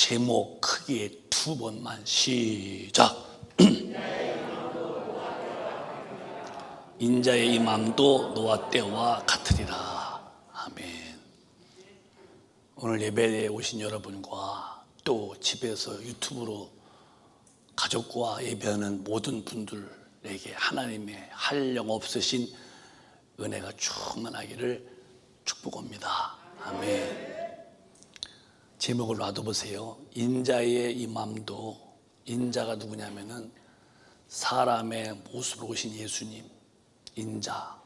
제목 크게 두 번만 시작. 인자의 이 맘도 노아 때와 같으리라. 아멘. 오늘 예배에 오신 여러분과 또 집에서 유튜브로 가족과 예배하는 모든 분들에게 하나님의 한량없으신 은혜가 충만하기를 축복합니다. 아멘. 제목을 놔둬보세요. 인자의 이 맘도. 인자가 누구냐면은 사람의 모습으로 오신 예수님. 인자.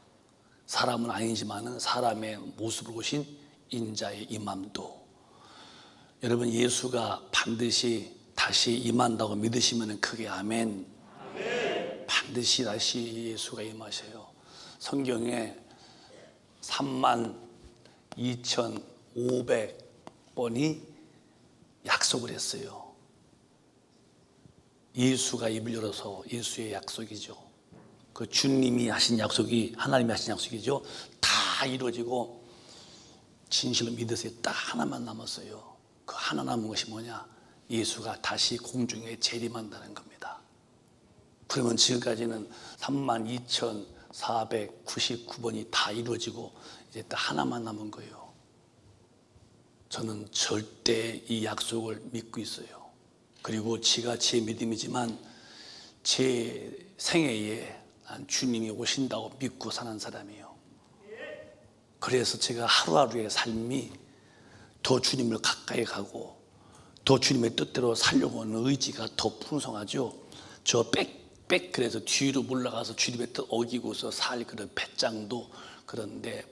사람은 아니지만은 사람의 모습으로 오신 인자의 이 맘도. 여러분, 예수가 반드시 다시 임한다고 믿으시면 크게 아멘. 아멘. 반드시 다시 예수가 임하셔요. 성경에 32,500번이 약속을 했어요. 예수가 입을 열어서 예수의 약속이죠. 그 주님이 하신 약속이 하나님이 하신 약속이죠. 다 이루어지고 진실로 믿으세요. 딱 하나만 남았어요. 그 하나 남은 것이 뭐냐? 예수가 다시 공중에 재림한다는 겁니다. 그러면 지금까지는 32,499번이 다 이루어지고 이제 딱 하나만 남은 거예요. 저는 절대 이 약속을 믿고 있어요. 그리고 제가 제 믿음이지만 제 생애에 난 주님이 오신다고 믿고 사는 사람이에요. 그래서 제가 하루하루의 삶이 더 주님을 가까이 가고 더 주님의 뜻대로 살려고 하는 의지가 더 풍성하죠. 저 그래서 뒤로 물러가서 주님의 뜻 어기고서 살 그런 배짱도, 그런데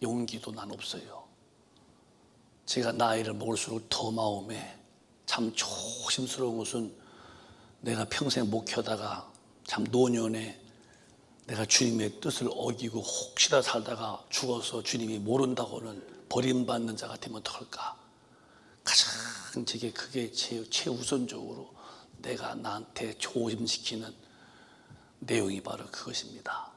용기도 난 없어요. 제가 나이를 먹을수록 더 마음에 참 조심스러운 것은 내가 평생 목회하다가 참 노년에 내가 주님의 뜻을 어기고 혹시나 살다가 죽어서 주님이 모른다고는 버림받는 자가 되면 어떡할까. 가장 제게 그게 최우선적으로 내가 나한테 조심시키는 내용이 바로 그것입니다.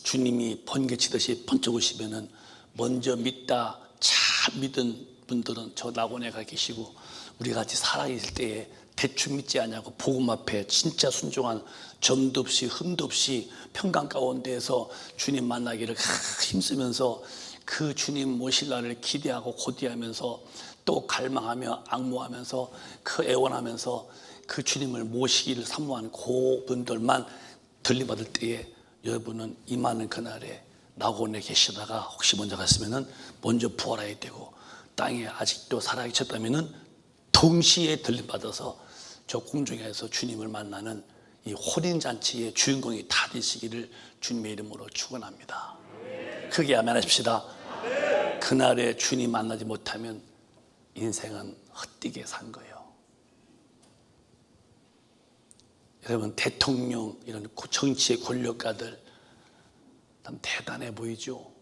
주님이 번개치듯이 번쩍 오시면은 먼저 믿다 잘 믿은 분들은 저 낙원에 계시고 우리 같이 살아있을 때에 대충 믿지 않냐고 복음 앞에 진짜 순종한 점도 없이 흠도 없이 평강 가운데에서 주님 만나기를 힘쓰면서 그 주님 오실 날을 기대하고 고대하면서 또 갈망하며 악모하면서 그 애원하면서 그 주님을 모시기를 사모하는 그분들만 들림받을 때에 여러분은 임하는 그날에 낙원에 계시다가 혹시 먼저 갔으면은 먼저 부활해야 되고, 땅에 아직도 살아계셨다면은 동시에 들림받아서 저 공중에서 주님을 만나는 이 혼인잔치의 주인공이 다 되시기를 주님의 이름으로 축원합니다. 크게 아멘 하십시다. 그날에 주님 만나지 못하면 인생은 헛되게 산 거예요. 여러분, 대통령, 이런 정치의 권력가들 참 대단해 보이죠.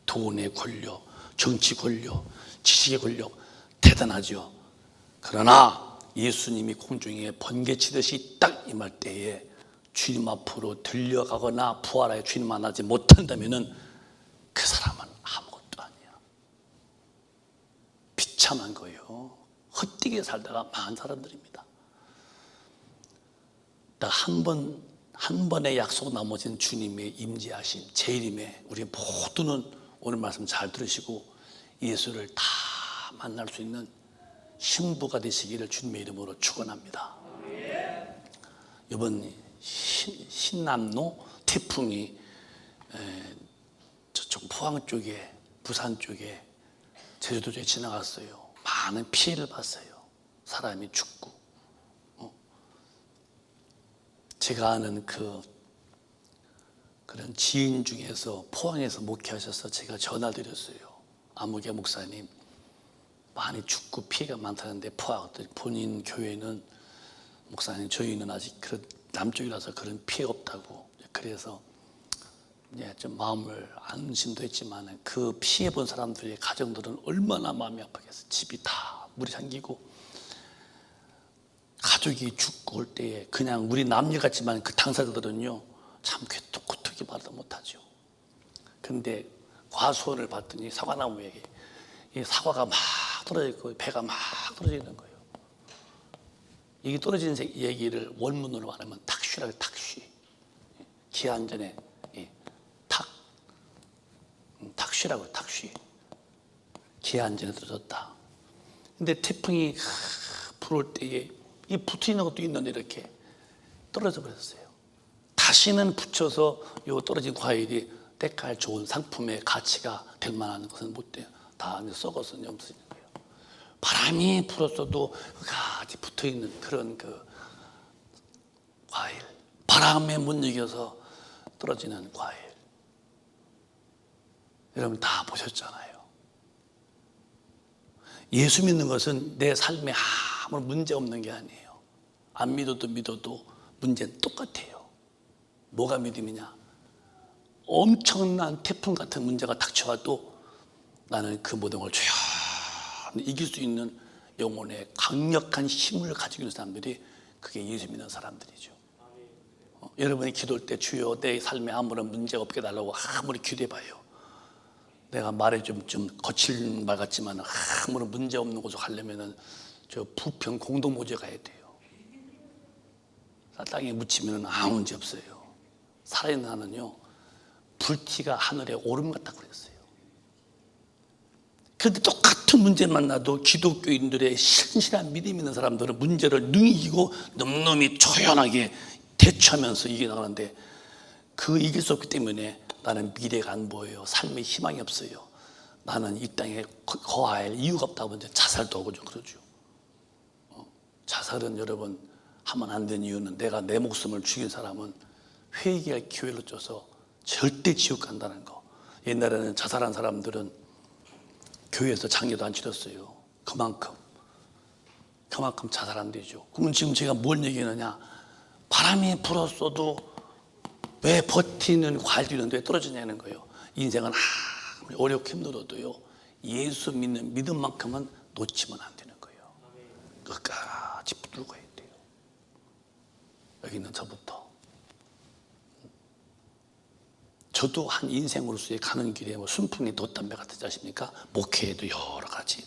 돈의 권력, 정치 권력, 지식의 권력 대단하죠. 그러나 예수님이 공중에 번개치듯이 딱 임할 때에 주님 앞으로 들려가거나 부활하여 주님 만나지 못한다면 그 사람은 아무것도 아니야. 비참한 거예요. 헛되게 살다가 망한 사람들입니다. 한 번의 약속 나머지는 주님의 임재하심, 재림에 우리 모두는 오늘 말씀 잘 들으시고 예수를 다 만날 수 있는 신부가 되시기를 주님의 이름으로 축원합니다. 이번 신남로 태풍이 저쪽 포항 쪽에, 부산 쪽에, 제주도 쪽에 지나갔어요. 많은 피해를 봤어요. 사람이 죽고. 제가 아는 그런 지인 중에서 포항에서 목회하셔서 제가 전화드렸어요. 아무개 목사님, 많이 죽고 피해가 많다는데 포항 본인 교회는 목사님, 저희는 아직 그런 남쪽이라서 그런 피해가 없다고. 그래서 이제 좀 마음을 안심도 했지만 그 피해 본 사람들의 가정들은 얼마나 마음이 아프겠어요. 집이 다 물이 잠기고 가족이 죽고 올 때에 그냥 우리 남녀 같지만 그 당사자들은요 참 고통이 말도 못하죠. 그런데 과수원을 봤더니 사과나무에 이 사과가 막 떨어지고 배가 막 떨어지는 거예요. 이게 떨어지는 얘기를 원문으로 말하면 탁쉬라고. 탁쉬. 기한전에 탁쉬라고. 탁쉬. 기한전에 떨어졌다. 근데 태풍이 불을 때에 이 붙어있는 것도 있는데 이렇게 떨어져 버렸어요. 다시는 붙여서 요 떨어진 과일이 때깔 좋은 상품의 가치가 될 만한 것은 못 돼요. 다 썩어서 없어지는 거예요. 바람이 불었어도 같이 붙어있는 그런 그 과일, 바람에 못 이겨서 떨어지는 과일, 여러분 다 보셨잖아요. 예수 믿는 것은 내 삶에 아무런 문제 없는 게 아니에요. 안 믿어도 문제는 똑같아요. 뭐가 믿음이냐? 엄청난 태풍 같은 문제가 닥쳐와도 나는 그 모든 걸 조용히 이길 수 있는 영혼의 강력한 힘을 가지고 있는 사람들이, 그게 예수 믿는 사람들이죠. 여러분이 기도할 때 주여 내 삶에 아무런 문제가 없게 달라고 아무리 기도해봐요. 내가 말에 좀 거칠 말 같지만 아무런 문제 없는 곳으로 가려면은 저 부평 공동모지에 가야 돼요. 땅에 묻히면 아무 문제 없어요. 살아있는 하는요, 불티가 하늘에 오름 같다고 그랬어요. 그런데 똑같은 문제 만나도 기독교인들의 신실한 믿음 있는 사람들은 문제를 능히 이기고 놈놈이 조연하게 대처하면서 이겨나가는데, 그 이길 수 없기 때문에 나는 미래가 안 보여요. 삶에 희망이 없어요. 나는 이 땅에 거할 이유가 없다고 이제 자살도 하고 좀 그러죠. 자살은 여러분 하면 안 되는 이유는, 내가 내 목숨을 죽인 사람은 회개할 기회를 줘서 절대 지옥 간다는 거. 옛날에는 자살한 사람들은 교회에서 장례도 안 치렀어요. 그만큼 자살 안 되죠. 그러면 지금 제가 뭘 얘기하느냐? 바람이 불었어도 왜 버티는 과일도 있는데 왜 떨어지냐는 거예요. 인생은 아무리 어렵고 힘들어도요, 예수 믿는 믿음만큼은 놓치면 안 되는 거예요. 끝까지 붙들고 해야 돼요. 여기 있는 저부터. 저도 한 인생으로서의 가는 길에 뭐 순풍이 돛담배 같지 않습니까? 목회에도 여러 가지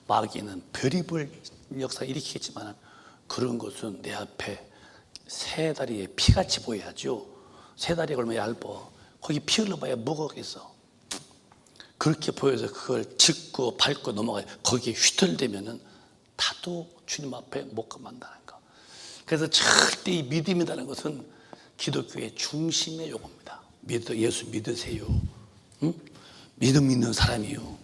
마귀는 별의별 역사 일으키겠지만, 그런 것은 내 앞에 새 다리에 피같이 보여야죠. 새 다리가 얼마나 얇아. 거기 피 흘러봐야 뭐가 겠어. 그렇게 보여서 그걸 짚고 밟고 넘어가요. 거기에 휘둘대면은 다도 주님 앞에 못 가만다는 거. 그래서 절대 이 믿음이라는 것은 기독교의 중심의 용어입니다. 예수 믿으세요. 응? 믿음 있는 사람이요.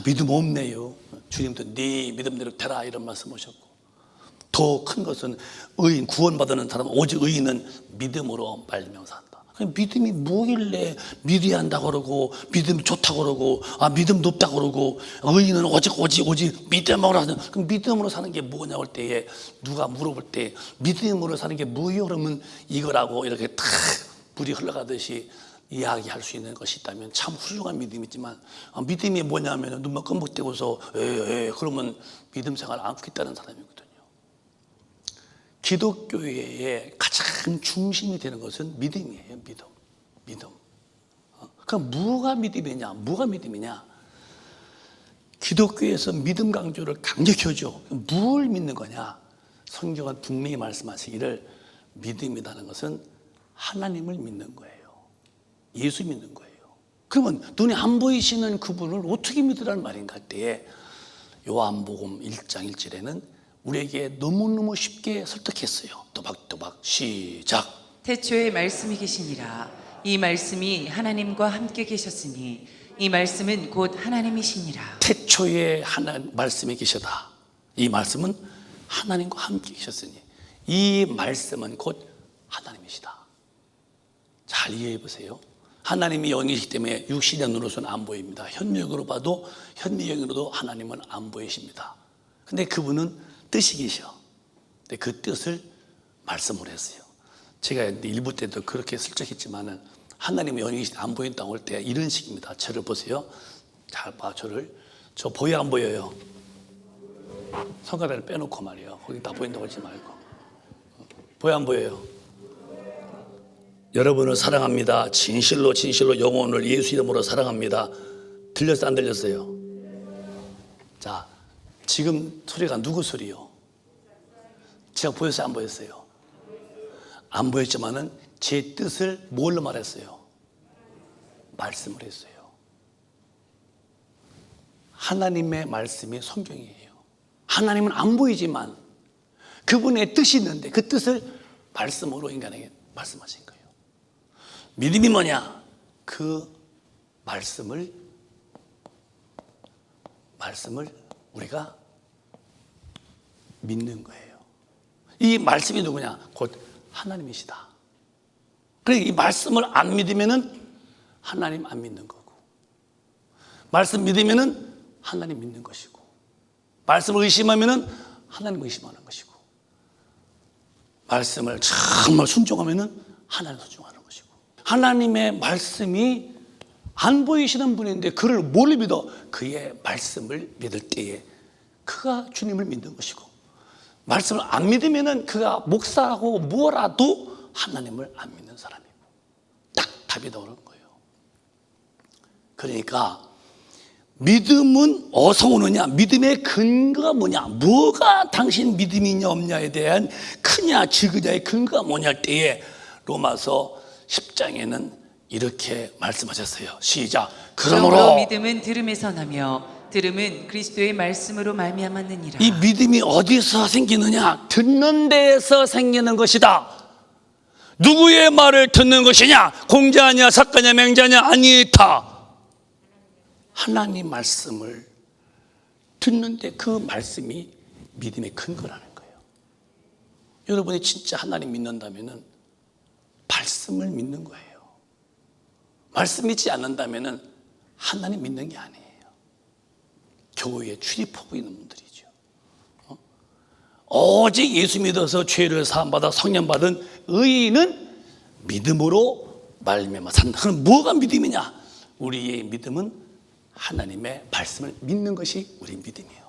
믿음 없네요. 주님도 네 믿음대로 되라 이런 말씀하셨고, 더 큰 것은 의인, 구원받는 사람은 오직 의인은 믿음으로 말미암아 산다. 믿음이 뭐길래 믿어야 한다고 그러고, 믿음이 좋다고 그러고, 믿음 높다고 그러고, 의인은 오직 믿음으로 하는. 그럼 믿음으로 사는 게 뭐냐고 할 때에, 누가 물어볼 때 믿음으로 사는 게 뭐요? 그러면 이거라고 이렇게 탁 물이 흘러가듯이 이야기할 수 있는 것이 있다면 참 훌륭한 믿음이지만, 믿음이 뭐냐면 눈만 껌벅대고서 그러면 믿음 생활 안 하겠다는 사람이거든요. 기독교의 가장 중심이 되는 것은 믿음이에요. 믿음. 그럼 뭐가 믿음이냐? 기독교에서 믿음 강조를 강력히 하죠. 뭘 믿는 거냐? 성경은 분명히 말씀하시기를 믿음이라는 것은 하나님을 믿는 거예요. 예수 믿는 거예요. 그러면 눈에 안 보이시는 그분을 어떻게 믿으라는 말인가 할 때에, 요한복음 1장 1절에는 우리에게 너무너무 쉽게 설득했어요. 또박또박 시작. 태초에 말씀이 계시니라. 이 말씀이 하나님과 함께 계셨으니 이 말씀은 곧 하나님이시니라. 태초에 말씀이 계시다. 이 말씀은 하나님과 함께 계셨으니 이 말씀은 곧 하나님이시다. 잘 이해해 보세요. 하나님이 영이시기 때문에 육신의 눈으로서는 안 보입니다. 현미경으로 봐도 현미경으로도 하나님은 안 보이십니다. 근데 그분은 뜻이 계셔. 근데 그 뜻을 말씀으로 했어요. 제가 일부 때도 그렇게 슬쩍 했지만은, 하나님의 영이시기 때문에 안 보인다고 할 때 이런 식입니다. 저를 보세요. 잘 봐, 저 보여 안 보여요? 손가락을 빼놓고 말이에요. 거기 다 보인다고 하지 말고. 보여 안 보여요? 여러분을 사랑합니다. 진실로 영혼을 예수 이름으로 사랑합니다. 들렸어 안 들렸어요? 자, 지금 소리가 누구 소리요? 제가 보였어요? 안 보였어요? 안 보였지만은 제 뜻을 뭘로 말했어요? 말씀을 했어요. 하나님의 말씀이 성경이에요. 하나님은 안 보이지만 그분의 뜻이 있는데 그 뜻을 말씀으로 인간에게 말씀하신 거예요. 믿음이 뭐냐? 그 말씀을 우리가 믿는 거예요. 이 말씀이 누구냐? 곧 하나님이시다. 그러니까 이 말씀을 안 믿으면은 하나님 안 믿는 거고, 말씀 믿으면은 하나님 믿는 것이고, 말씀을 의심하면은 하나님 의심하는 것이고, 말씀을 정말 순종하면은 하나님 순종하는 것이고, 하나님의 말씀이 안 보이시는 분인데 그를 뭘 믿어? 그의 말씀을 믿을 때에 그가 주님을 믿는 것이고, 말씀을 안 믿으면은 그가 목사하고 뭐라도 하나님을 안 믿는 사람이고, 딱 답이 나오는 거예요. 그러니까 믿음은 어디서 오느냐? 믿음의 근거가 뭐냐? 뭐가 당신 믿음이 있냐 없냐에 대한 크냐 지그냐의 근거가 뭐냐 할 때에 로마서 10장에는 이렇게 말씀하셨어요. 시작. 그러므로 믿음은 들음에서 나며 들음은 그리스도의 말씀으로 말미암았느니라. 이 믿음이 어디서 생기느냐? 듣는 데에서 생기는 것이다. 누구의 말을 듣는 것이냐? 공자냐 작가냐 맹자냐 아니다. 하나님 말씀을 듣는데 그 말씀이 믿음의 근거라는 거예요. 여러분이 진짜 하나님 믿는다면 말씀을 믿는 거예요. 말씀 믿지 않는다면 하나님 믿는 게 아니에요. 교회에 출입하고 있는 분들이죠. 오직 예수 믿어서 죄를 사함받아 성령받은 의인은 믿음으로 말미암아 산다. 그럼 뭐가 믿음이냐? 우리의 믿음은 하나님의 말씀을 믿는 것이 우리 믿음이에요.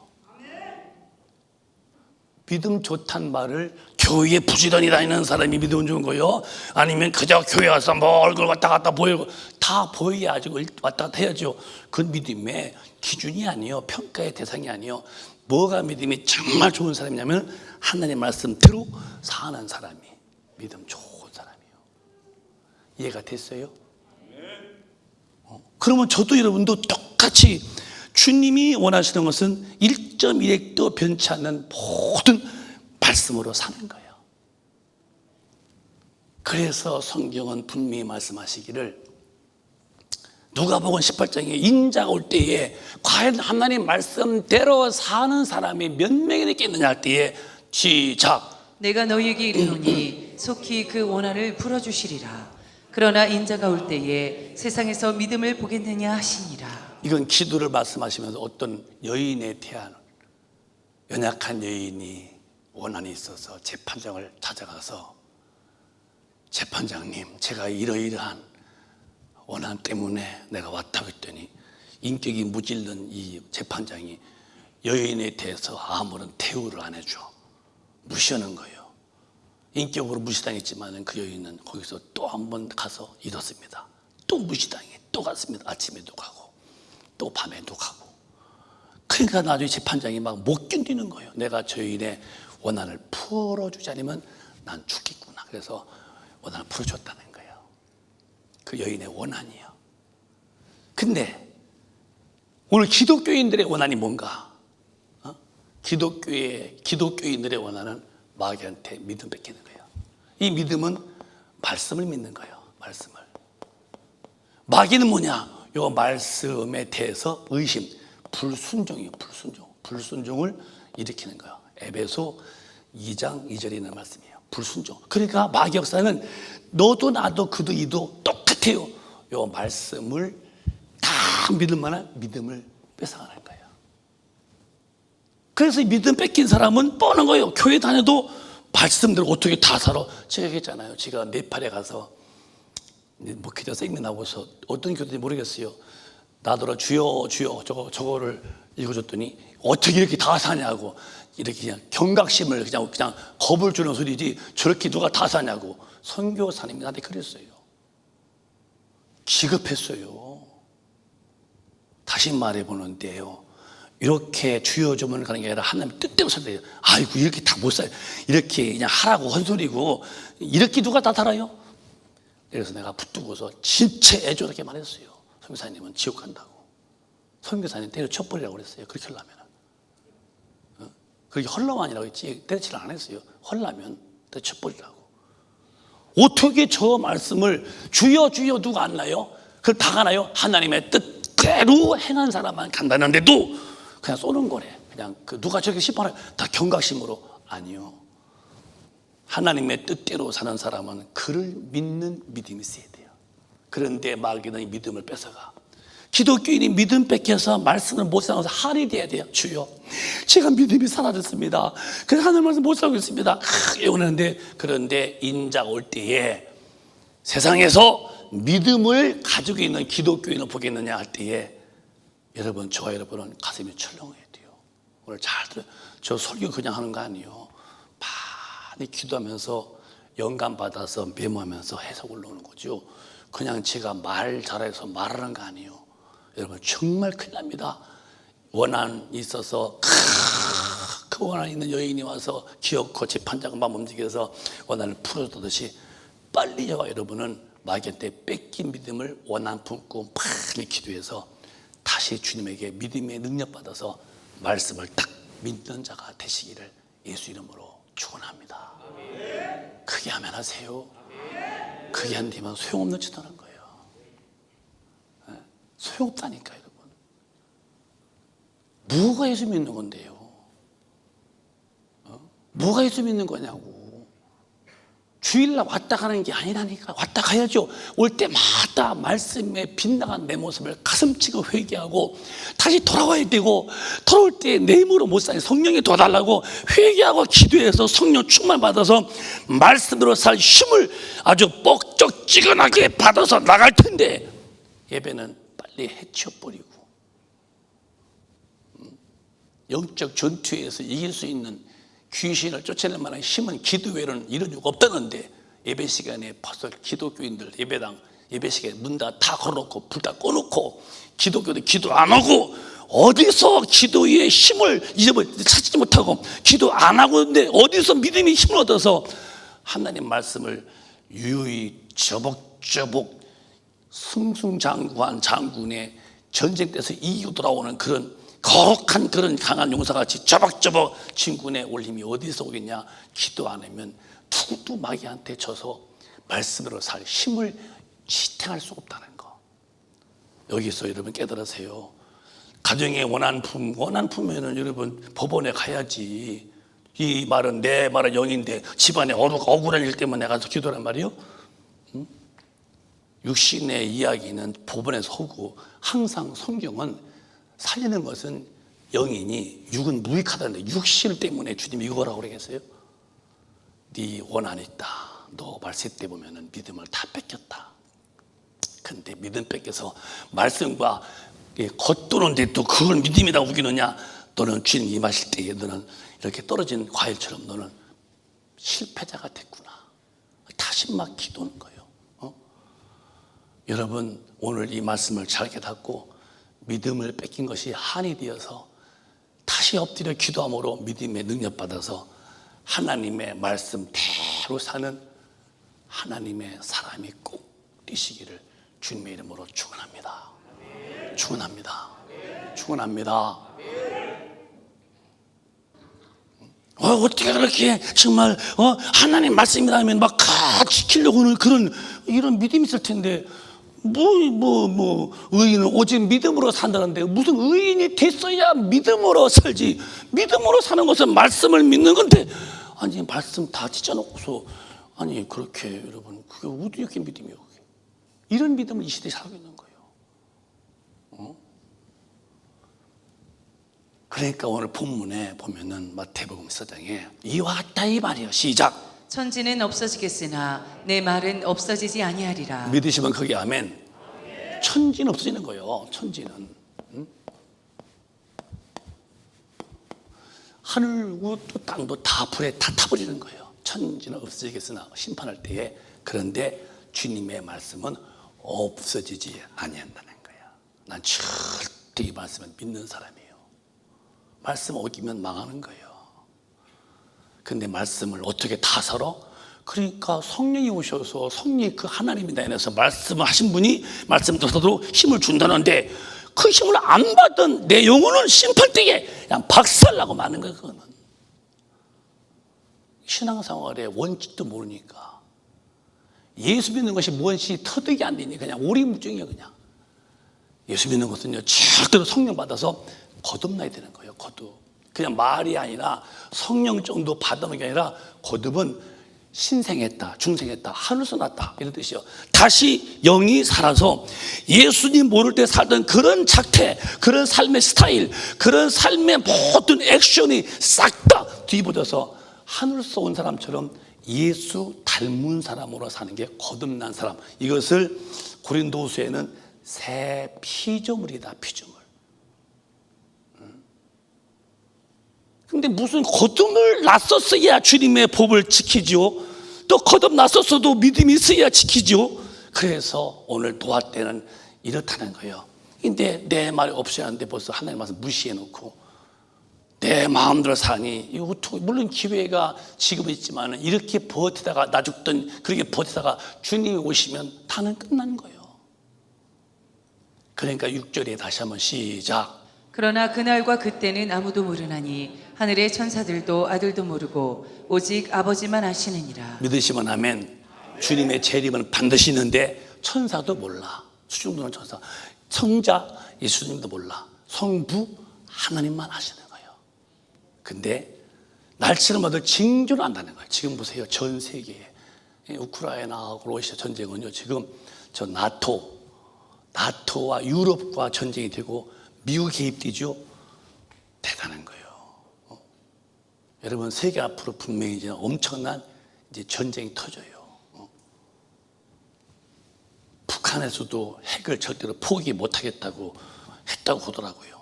믿음 좋단 말을 교회에 부지런히 다니는 사람이 믿음 좋은 거요? 아니면 그저 교회 와서 뭐 얼굴 왔다 갔다 보이고 다 보여야지 왔다 갔다 해야죠. 그건 믿음의 기준이 아니에요. 평가의 대상이 아니에요. 뭐가 믿음이 정말 좋은 사람이냐면 하나님 말씀대로 사는 사람이 믿음 좋은 사람이에요. 이해가 됐어요? 그러면 저도 여러분도 똑같이 주님이 원하시는 것은 1.1핵도 변치 않는 모든 말씀으로 사는 거예요. 그래서 성경은 분명히 말씀하시기를 누가복음 18장에 인자가 올 때에 과연 하나님 말씀대로 사는 사람이 몇 명이 있겠느냐 할 때에 시작. 내가 너희에게 이르노니 속히 그 원한을 풀어주시리라. 그러나 인자가 올 때에 세상에서 믿음을 보겠느냐 하시니라. 이건 기도를 말씀하시면서 어떤 여인에 대한 연약한 여인이 원한이 있어서 재판장을 찾아가서 재판장님, 제가 이러이러한 원한 때문에 내가 왔다고 했더니 인격이 무질른 이 재판장이 여인에 대해서 아무런 대우를 안 해줘. 무시하는 거예요. 인격으로 무시당했지만 그 여인은 거기서 또 한 번 가서 잃었습니다. 또 무시당해 또 갔습니다. 아침에도 가고 또 밤에도 가고. 그러니까 나중에 재판장이 막 못 견디는 거예요. 내가 저 여인의 원한을 풀어주지 않으면 난 죽겠구나. 그래서 원한을 풀어줬다는 거예요. 그 여인의 원한이요. 근데 오늘 기독교인들의 원한이 뭔가? 기독교인들의 원한은 마귀한테 믿음 뺏기는 거예요. 이 믿음은 말씀을 믿는 거예요. 말씀을. 마귀는 뭐냐? 요 말씀에 대해서 의심, 불순종이에요. 불순종을 일으키는 거예요. 에베소 2장 2절에 있는 말씀이에요. 불순종. 그러니까 마귀 역사는 너도 나도 그도 이도 똑같아요. 요 말씀을 다 믿을 만한 믿음을 뺏어가는 거예요. 그래서 믿음 뺏긴 사람은 뻔한 거예요. 교회 다녀도 말씀대로 어떻게 다 살아. 제가 얘기했잖아요. 제가 네팔에 가서 목회자 세미나하고서 어떤 교회인지 모르겠어요. 나더러 주여 주여 저거를 읽어줬더니 어떻게 이렇게 다 사냐고. 이렇게 그냥 경각심을 그냥 겁을 주는 소리지 저렇게 누가 다 사냐고. 선교사님이 나한테 그랬어요. 기급했어요. 다시 말해보는데요, 이렇게 주여 주문을 가는 게 아니라 하나님 뜻대로 살아야 돼요. 아이고 이렇게 다 못 살아요. 이렇게 그냥 하라고 헛소리고 이렇게 누가 다 살아요? 그래서 내가 붙들고서 진짜 애절하게 말했어요. 선교사님은 지옥 간다고. 선교사님 때려 쳐버리라고 그랬어요. 그렇게 하려면. 그렇게 헐라만이라고 했지 때려치를 안 했어요. 헐라면 때려 쳐버리라고. 어떻게 저 말씀을 주여 주여 누가 안 나요? 그걸 다 가나요? 하나님의 뜻대로 행한 사람만 간다는데도 그냥 쏘는 거래. 그냥 누가 저렇게 심판해요? 다 경각심으로. 아니요. 하나님의 뜻대로 사는 사람은 그를 믿는 믿음이 있어야 돼요. 그런데 마귀는 이 믿음을 뺏어가. 기독교인이 믿음 뺏겨서 말씀을 못 살아서 한이 돼야 돼요. 주여 제가 믿음이 사라졌습니다. 그래서 하늘 말씀 못 살고 있습니다. 애원하는데 그런데 인자가 올 때에 세상에서 믿음을 가지고 있는 기독교인을 보겠느냐 할 때에 여러분 저와 여러분은 가슴이 철렁해야 돼요. 오늘 잘 들어요. 저 설교 그냥 하는 거 아니에요. 많이 기도하면서 영감 받아서 메모하면서 해석 올라오는 거죠. 그냥 제가 말 잘해서 말하는 거 아니에요. 여러분 정말 큰일 납니다. 원한 있어서 그 원한 있는 여인이 와서 기어코 재판장만 움직여서 원한을 풀어주듯이 빨리 저와 여러분은 마귀한테 뺏긴 믿음을 원한 품고 많이 기도해서 다시 주님에게 믿음의 능력 받아서 말씀을 딱 믿는 자가 되시기를 예수 이름으로 축원합니다. 크게 하면 하세요. 크게 안 되면 소용없는 짓 하는 거예요. 소용없다니까 여러분. 뭐가 예수 믿는 건데요? 뭐가 예수 믿는 거냐고. 주일날 왔다 가는 게 아니라니까. 왔다 가야죠. 올 때마다 말씀에 빗나간 내 모습을 가슴치고 회개하고 다시 돌아와야 되고, 돌아올 때 내 힘으로 못 사니 성령이 도와달라고 회개하고 기도해서 성령 충만 받아서 말씀으로 살 힘을 아주 뻑적지근하게 받아서 나갈 텐데 예배는 빨리 해치워버리고 영적 전투에서 이길 수 있는 귀신을 쫓아낼 만한 힘은 기도 외에는 이런 이유가 없다는데 예배 시간에 벌써 기독교인들 예배당 예배 시간에 문 다 걸어놓고 불 다 꺼놓고 기독교도 기도 안 하고 어디서 기도의 힘을 찾지 못하고 기도 안 하고 있는데 어디서 믿음의 힘을 얻어서 하나님 말씀을 유유히 저벅저벅 승승장구한 장군의 전쟁 때서 이기고 돌아오는 그런 거룩한 그런 강한 용사같이 저벅저벅 진군에 올 힘이 어디서 오겠냐. 기도 안 하면 누구도 마귀한테 져서 말씀으로 살 힘을 지탱할 수가 없다는 거. 여기서 여러분 깨달으세요. 가정에 원한 품면은 여러분 법원에 가야지. 이 말은 내 말은 영인데 집안에 억울한 일 때문에 가서 기도란 말이요. 육신의 이야기는 법원에서 하고 항상 성경은 살리는 것은 영이니 육은 무익하다는데 육신 때문에 주님이 이거라고 그러겠어요? 네 원한이 있다. 너 말세 때 보면은 믿음을 다 뺏겼다. 근데 믿음 뺏겨서 말씀과 겉도는데 또 그걸 믿음이라고 우기느냐? 너는 주님 임하실 때에 너는 이렇게 떨어진 과일처럼 너는 실패자가 됐구나. 다시 막 기도는 거예요. 여러분 오늘 이 말씀을 잘 깨닫고 믿음을 뺏긴 것이 한이 되어서 다시 엎드려 기도함으로 믿음의 능력 받아서 하나님의 말씀대로 사는 하나님의 사람이 꼭 되시기를 주님의 이름으로 축원합니다. 축원합니다. 축원합니다. 어떻게 그렇게 정말 하나님 말씀이라면 막 지키려고 하는 그런 이런 믿음이 있을 텐데 의인은 오직 믿음으로 산다는데 무슨 의인이 됐어야 믿음으로 살지. 믿음으로 사는 것은 말씀을 믿는 건데 아니 말씀 다 찢어놓고서 아니 그렇게 여러분 그게 어떻게 믿음이에요? 그게. 이런 믿음을 이 시대에 살고 있는 거예요. 그러니까 오늘 본문에 보면은 마태복음 4장에 이와 같다 이 말이에요. 시작. 천지는 없어지겠으나 내 말은 없어지지 아니하리라. 믿으시면 그게 아멘. 천지는 없어지는 거예요. 천지는 하늘고 또 땅도 다 불에 다 타버리는 거예요. 천지는 없어지겠으나 심판할 때에. 그런데 주님의 말씀은 없어지지 아니한다는 거야. 난 절대 이 말씀을 믿는 사람이에요. 말씀 어기면 망하는 거예요. 근데 말씀을 어떻게 다 살아? 그러니까 성령이 오셔서 성령이 그 하나님이 나 안에서 말씀을 하신 분이 말씀 듣어도 힘을 준다는데 그 힘을 안 받은 내 영혼은 심판되게 그냥 박살나고 마는 거예요. 그거는 신앙생활의 원칙도 모르니까 예수 믿는 것이 무엇이 터득이 안 되니 그냥 오리무중이에요. 그냥 예수 믿는 것은요 절대로 성령 받아서 거듭나야 되는 거예요. 거듭. 그냥 말이 아니라 성령 정도 받는 게 아니라 거듭은 신생했다, 중생했다, 하늘에서 났다 이런 뜻이요. 다시 영이 살아서 예수님 모를 때 살던 그런 작태, 그런 삶의 스타일, 그런 삶의 모든 액션이 싹 다 뒤집어져서 하늘에서 온 사람처럼 예수 닮은 사람으로 사는 게 거듭난 사람. 이것을 고린도후서에는 새 피조물이다, 피조물. 근데 무슨 거듭을 났었어야 주님의 법을 지키죠. 또 거듭 났었어도 믿음이 있어야 지키죠. 그래서 오늘 노아 때는 이렇다는 거예요. 근데 내 말이 없어야 하는데 벌써 하나님 말씀 무시해 놓고 내 마음대로 사니 이거 물론 기회가 지금은 있지만 이렇게 버티다가 나 죽던 그렇게 버티다가 주님이 오시면 다는 끝나는 거예요. 그러니까 6절에 다시 한번 시작. 그러나 그날과 그때는 아무도 모르나니 하늘의 천사들도 아들도 모르고 오직 아버지만 아시느니라. 믿으시면 아멘. 주님의 재림은 반드시 있는데 천사도 몰라. 수중도는 천사, 성자 예수님도 몰라. 성부 하나님만 아시는 거예요. 근데 날씨를 받을 징조를 안다는 거예요. 지금 보세요. 전 세계에 우크라이나하고 러시아 전쟁은요 지금 저 나토와 유럽과 전쟁이 되고 미국 개입되죠. 대단한 거예요. 여러분 세계 앞으로 분명히 이제 엄청난 이제 전쟁이 터져요. 북한에서도 핵을 절대로 포기 못하겠다고 했다고 하더라고요.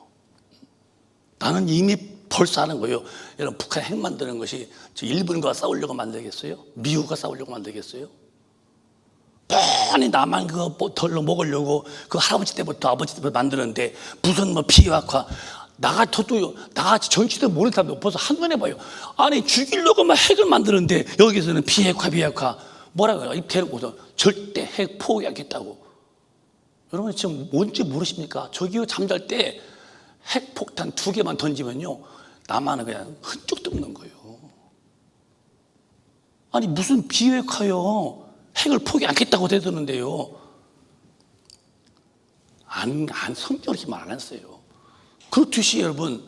나는 이미 벌써 하는 거예요. 여러분 북한 핵 만드는 것이 일본과 싸우려고 만들겠어요? 미국과 싸우려고 만들겠어요? 뻔히 나만 그거 덜러 먹으려고 그 할아버지 때부터 아버지 때부터 만드는데 무슨 뭐 비핵화 나 같이 정치도 모르는 사람도 벌써 한눈에 봐요. 아니 죽이려고만 핵을 만드는데 여기서는 비핵화 뭐라고요? 이 대놓고서 절대 핵 포기하겠다고. 여러분 지금 뭔지 모르십니까? 저기요 잠잘 때 핵폭탄 2개만 던지면요 나만은 그냥 흔적도 없는 거예요. 아니 무슨 비핵화요? 핵을 포기 않겠다고 대드는데요. 성경을 이렇게 말 안 했어요. 그렇듯이 여러분,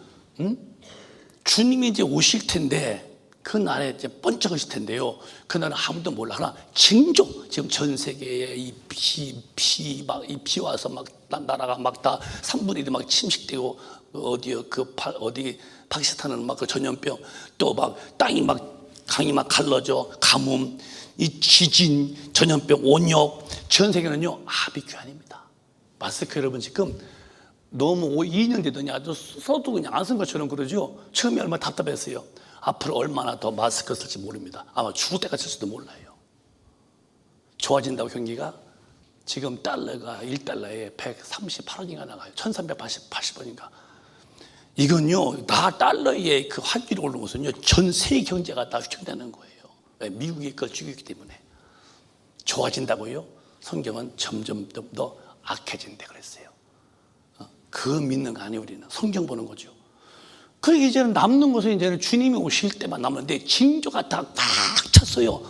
주님이 이제 오실 텐데, 그 날에 이제 번쩍하실 텐데요. 그날은 아무도 몰라. 하나, 징조. 지금 전 세계에 이 비 와서 막, 나라가 막 다 3분의 1이 막 침식되고, 어디, 파키스탄은 막 그 전염병, 또 막 땅이 막, 강이 막 갈라져, 가뭄, 이 지진, 전염병, 온역, 전 세계는요 아비규환입니다. 마스크 여러분 지금 너무 2년 되더니 아주 써도 그냥 안 쓴 것처럼 그러죠. 처음에 얼마나 답답했어요. 앞으로 얼마나 더 마스크 쓸지 모릅니다. 아마 죽을 때까지 쓸지도 몰라요. 좋아진다고 경기가 지금 달러가 1달러에 138원인가 나가요. 1380원인가. 이건요 다 달러의 그 환율이 오르는 것은요 전 세계 경제가 다 휘청되는 거예요. 미국이 그걸 죽이기 때문에. 좋아진다고요? 성경은 점점 더 악해진다 그랬어요. 그거 믿는 거 아니에요. 우리는 성경 보는 거죠. 그러니까 이제는 남는 것은 이제는 주님이 오실 때만 남는데 징조가 다 꽉 찼어요.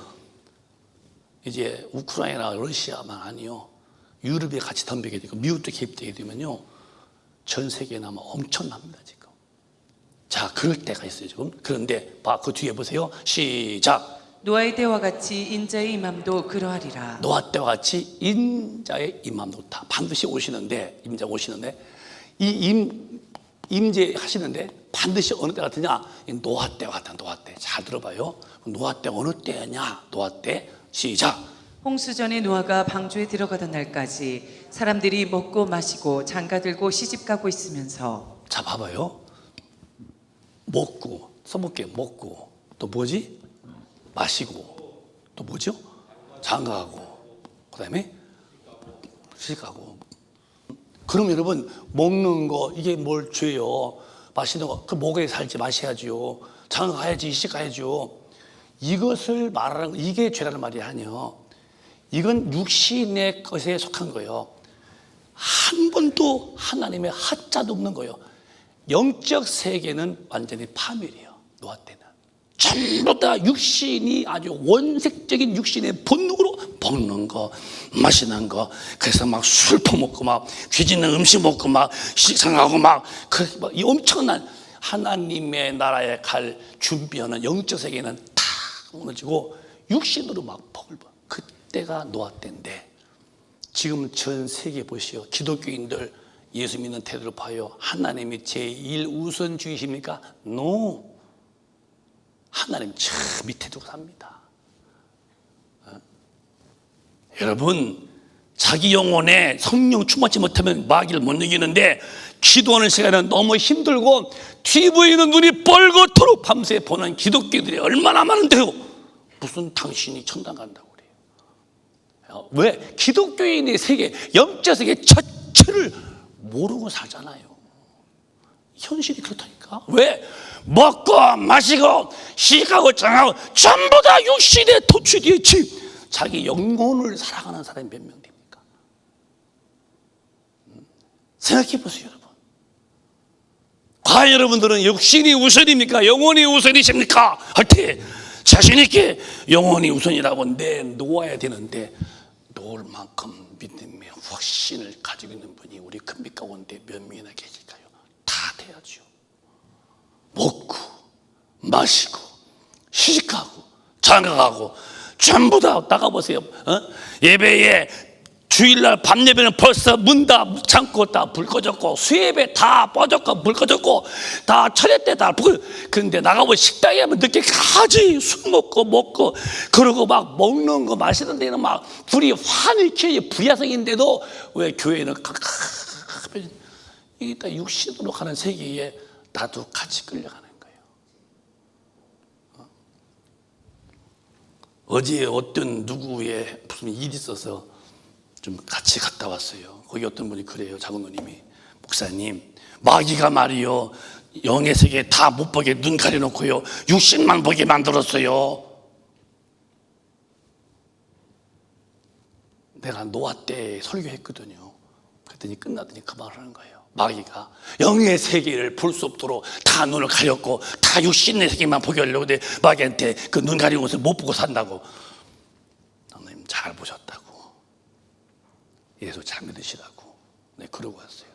이제 우크라이나 러시아만 아니요 유럽에 같이 덤비게 되고 미국도 개입되게 되면요 전 세계에 아마 엄청납니다 지금. 자 그럴 때가 있어요 지금. 그런데 그 뒤에 보세요. 시작. 노아의 때와 같이 인자의 임함도 그러하리라. 노아 때와 같이 인자의 임함도 다 반드시 오시는데 임자 오시는데 이 임재 하시는데 반드시 어느 때 같으냐? 노아 때와 같다. 노아 때. 잘 들어봐요. 노아 때 어느 때냐? 노아 때. 시작. 홍수 전에 노아가 방주에 들어가던 날까지 사람들이 먹고 마시고 장가들고 시집가고 있으면서. 자 봐봐요. 먹고 써볼게요. 먹고 또 뭐지? 마시고 또 뭐죠? 장가가고 그다음에 시집가고. 그럼 여러분 먹는 거 이게 뭘 죄요? 맛있는 거, 그 목에 살지 마셔야지요. 장가 가야지, 시집 가야지요. 이것을 말하는 거, 이게 죄라는 말이 아니요. 이건 육신의 것에 속한 거예요. 한 번도 하나님의 하자도 없는 거예요. 영적 세계는 완전히 파멸이에요. 노아 때는 전부 다 육신이 아주 원색적인 육신의 본능으로 먹는 거, 마시는 거, 그래서 막 술 퍼먹고 막 귀짓는 음식 먹고 막 식상하고 막 이 엄청난 하나님의 나라에 갈 준비하는 영적 세계는 다 무너지고 육신으로 막 벌벌. 그때가 노아 때인데 지금 전 세계 보시오. 기독교인들 예수 믿는 태도를 봐요. 하나님이 제1 우선주의십니까? No. 하나님 저 밑에 두고 삽니다. 여러분, 자기 영혼에 성령 충만치 못하면 마귀를 못 이기는데 기도하는 시간은 너무 힘들고 TV에는 눈이 뻘겋도록 밤새 보는 기독교들이 얼마나 많은데요. 무슨 당신이 천당 간다고 그래요. 왜? 기독교인의 세계, 영적 세계 자체를 모르고 살잖아요. 현실이 그렇다니까. 왜? 먹고 마시고 시집가고 장하고 전부 다 육신에 도취되어 있지. 자기 영혼을 살아가는 사람이 몇 명 됩니까? 생각해 보세요, 여러분. 과연 여러분들은 육신이 우선입니까? 영혼이 우선이십니까? 할 때 자신 있게 영혼이 우선이라고 내놓아야 되는데 놓을 만큼 믿음의 확신을 가지고 있는 분이 우리 큰빛 가운데 몇 명이나 계실까요? 다 돼야죠. 먹고 마시고 시집가고 장가가고 전부 다 나가보세요. 예배에 주일날 밤 예배는 벌써 문 다 잠고 다 불 꺼졌고 수예배 다 꺼졌고 불 꺼졌고 다 철회 때 다 불. 그런데 나가보면 식당에 하면 늦게까지 술 먹고 그러고 막 먹는 거 마시는 데는 막 불이 환히 켜져 부야성인데도 왜 교회는 이게 다 육신으로 가는 세계에 나도 같이 끌려가는 거예요. 어제 어떤 누구의 무슨 일이 있어서 좀 같이 갔다 왔어요. 거기 어떤 분이 그래요. 장로님이, 목사님, 마귀가 말이요 영의 세계 다 못 보게 눈 가려놓고요 육신만 보게 만들었어요. 내가 노아 때 설교했거든요. 그랬더니 끝나더니 그 말을 하는 거예요. 마귀가 영의 세계를 볼 수 없도록 다 눈을 가렸고 다 육신의 세계만 보게 하려고 내 마귀한테 그 눈 가린 것을 못 보고 산다고. 선생님 잘 보셨다고. 예수 잘 믿으시라고. 네, 그러고 왔어요.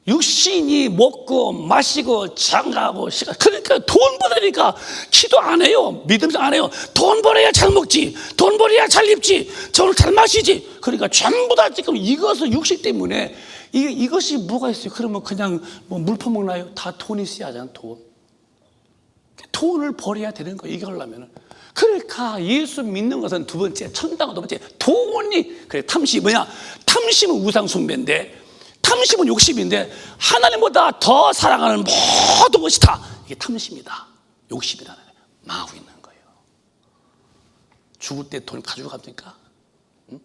육신이 먹고 마시고 장가하고 그러니까 돈 벌으니까 기도 안 해요. 믿음상 안 해요. 돈 벌어야 잘 먹지, 돈 벌어야 잘 입지, 저를 잘 마시지. 그러니까 전부 다 지금 이것은 육신 때문에 이것이 뭐가 있어요? 그러면 그냥 뭐 물 퍼먹나요? 다 돈이 있어야 하잖아. 돈을 벌어야 되는 거예요. 이거 하려면은. 그러니까 예수 믿는 것은 두 번째, 천당은 두 번째, 돈이. 그래, 탐심이 뭐냐? 탐심은 우상 숭배인데, 탐심은 욕심인데, 하나님보다 더 사랑하는 모든 것이 다 이게 탐심이다. 욕심이라는 거예요. 망하고 있는 거예요. 죽을 때 돈 가지고 갑니까? 응?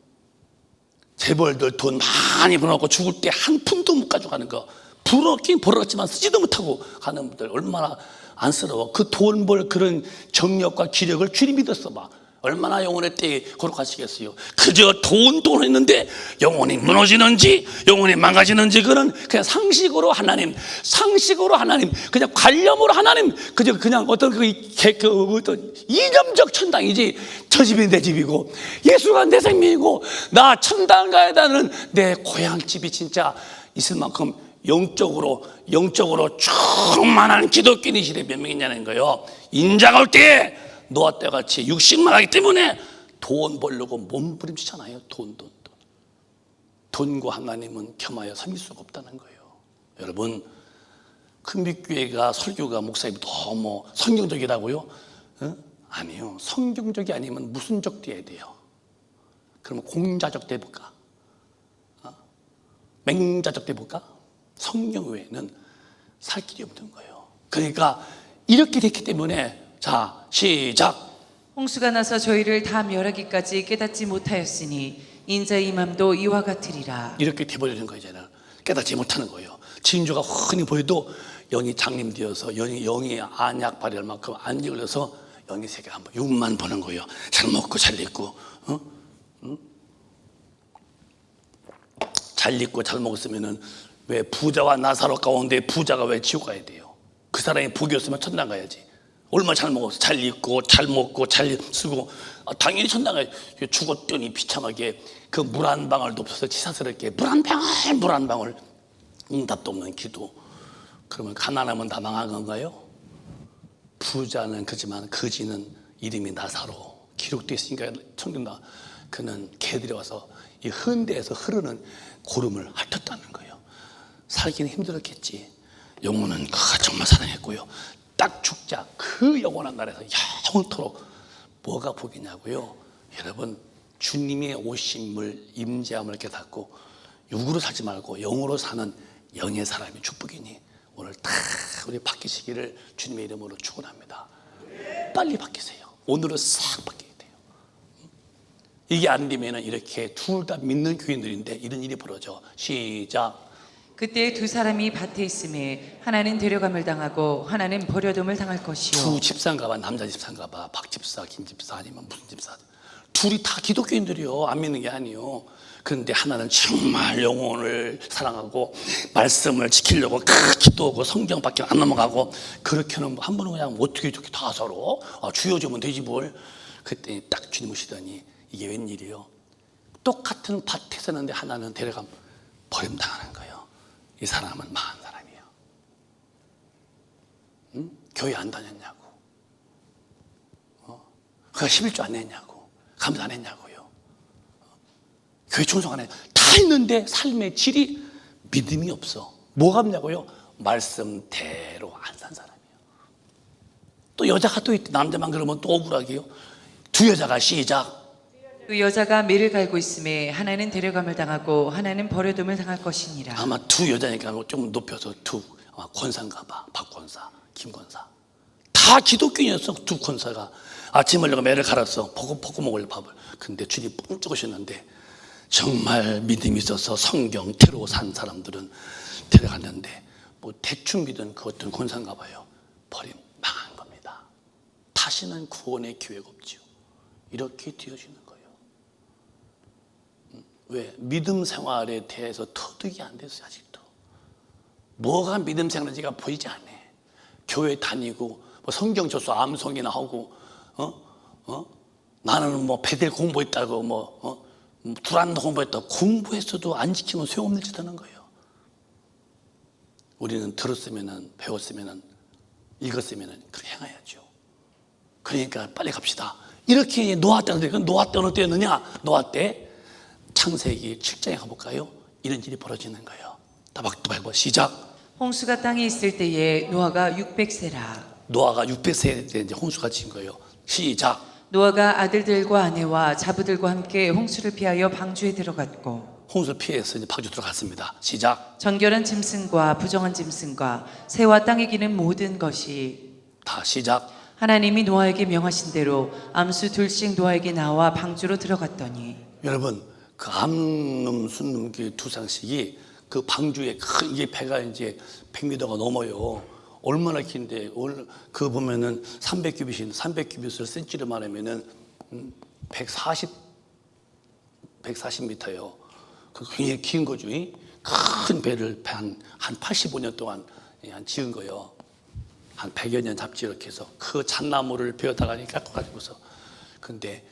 재벌들 돈 많이 벌어놓고 죽을 때 한 푼도 못 가져가는 거. 벌었긴 벌었지만 쓰지도 못하고 가는 분들 얼마나 안쓰러워. 그 돈 벌 그런 정력과 기력을 주님 믿었어 봐. 얼마나 영혼의 때에 거룩하시겠어요. 그저 돈 했는데 영혼이 무너지는지 영혼이 망가지는지 그는 그냥 상식으로 하나님 그냥 관념으로 하나님 그냥 어떤 어떤 이념적 천당이지. 저 집이 내 집이고 예수가 내 생명이고 나 천당 가야 되는 내 고향집이 진짜 있을 만큼 영적으로 충만한 기독교인이 시대에 몇 명이냐는 거예요. 인자가 올 때 노아 때 같이 육신만 하기 때문에 돈 벌려고 몸부림치잖아요. 돈과 하나님은 겸하여 섬길 수가 없다는 거예요. 여러분, 큰빛교회가 설교가 목사님이 너무 성경적이라고요? 아니요. 성경적이 아니면 무슨 적 돼야 돼요? 그러면 공자적 돼볼까? 맹자적 돼볼까? 성경 외에는 살 길이 없는 거예요. 그러니까 이렇게 됐기 때문에 자, 시작. 홍수가 나서 저희를 다 멸하기까지 깨닫지 못하였으니 인자의 임함도 이와 같으리라. 이렇게 돼버리는 거예요. 이제는 깨닫지 못하는 거예요. 징조가 흔히 보여도 영이 장님되어서 영이 안약 발휘할 만큼 안지 걸려서 영이 세계 한번 6만 보는 거예요. 잘 먹고 잘 입고, 잘 입고 잘 먹었으면은 왜 부자와 나사로 가운데 부자가 왜 지옥 가야 돼요? 그 사람이 복이었으면 천당 가야지. 얼마나 잘 먹어서 잘 입고 잘 먹고 잘 쓰고 당연히 천당 가야지. 죽었더니 비참하게 그 물 한 방울도 없어서 치사스럽게 물 한 방울 응답도 없는 기도. 그러면 가난하면 다 망한 건가요? 부자는 그지만 거지는 이름이 나사로 기록되어 있으니까 청년다. 그는 개들이 와서 이 흔대에서 흐르는 고름을 핥았다는 거예요. 살기는 힘들었겠지. 영혼은 그가 정말 사랑했고요. 딱 죽자 그 영원한 나라에서 영원토록 뭐가 복이냐고요. 여러분, 주님의 오심을 임재함을 깨닫고 육으로 살지 말고 영으로 사는 영의 사람이 축복이니 오늘 다 우리 바뀌시기를 주님의 이름으로 축원합니다. 빨리 바뀌세요. 오늘은 싹 바뀌어야 돼요. 이게 안 되면 이렇게 둘 다 믿는 교인들인데 이런 일이 벌어져. 시작. 그때 두 사람이 밭에 있음에 하나는 데려감을 당하고 하나는 버려둠을 당할 것이요. 두 집사인가 봐. 남자 집사인가 봐. 박 집사, 김 집사 아니면 무슨 집사. 둘이 다 기독교인들이요. 안 믿는 게 아니요. 그런데 하나는 정말 영혼을 사랑하고 말씀을 지키려고 기도하고 성경밖에 안 넘어가고 그렇게는 한 번은 그냥 어떻게 이렇게 다 서로 주여주면 되지 뭘. 그때 딱 주님 오시더니 이게 웬일이요. 똑같은 밭에 사는데 하나는 데려감 버림당하는 거예요. 이 사람은 망한 사람이에요. 응? 교회 안 다녔냐고, 그가 11조 안 냈냐고, 감사 안 했냐고요. 교회 충성 안 해. 다 했는데 삶의 질이 믿음이 없어. 뭐가 없냐고요? 말씀대로 안 산 사람이에요. 또 여자가 또 있대. 남자만 그러면 또 억울하게요. 두 여자가 시작. 그 여자가 매를 갈고 있음에 하나는 데려감을 당하고 하나는 버려둠을 당할 것이니라. 아마 두 여자니까 좀 높여서 아마 권사인가 봐. 박권사, 김권사. 다 기독교인이었어. 두 권사가 아침을 내가 매를 갈았어. 포고 먹을 밥을. 근데 주님 뻥 찍으셨는데 정말 믿음이 있어서 성경대로 산 사람들은 데려갔는데 뭐 대충 믿은 그 어떤 권사인가 봐요. 버림 망한 겁니다. 다시는 구원의 기회가 없지요. 이렇게 되어지는 거예요. 왜? 믿음 생활에 대해서 터득이 안 됐어요. 아직도 뭐가 믿음 생활인지가 보이지 않아. 교회 다니고 뭐 성경 저서 암송이나 하고 나는 뭐 베델 공부했다고 두란 공부했다고 공부했어도 안 지키면 소용없는 짓 하는 거예요. 우리는 들었으면은 배웠으면은 읽었으면은 그렇게 행해야죠. 그러니까 빨리 갑시다. 이렇게 노아 때는 그건 노아 때 어느 때였느냐? 노아 때 창세기 7장에 가볼까요? 이런 일이 벌어지는 거예요. 따박따박 시작. 홍수가 땅에 있을 때에 노아가 600세라. 노아가 600세 때 이제 홍수가 친 거예요. 시작. 노아가 아들들과 아내와 자부들과 함께 홍수를 피하여 방주에 들어갔고 홍수 피해서 이제 방주 들어갔습니다. 시작. 정결한 짐승과 부정한 짐승과 새와 땅에 기는 모든 것이 다 시작. 하나님이 노아에게 명하신 대로 암수 둘씩 노아에게 나와 방주로 들어갔더니. 여러분, 그 암놈, 순놈 그 두 쌍씩이 그 방주에 큰 이게 배가 이제 100m가 넘어요. 얼마나 긴데 그 보면은 300규빗을 센치를 말하면은 140m예요. 그 굉장히 긴 거죠. 큰 배를 한 85년 동안 지은 거예요. 한 100여 년 잡지 이렇게 해서 그 잣나무를 베어다가 깎아가지고서. 근데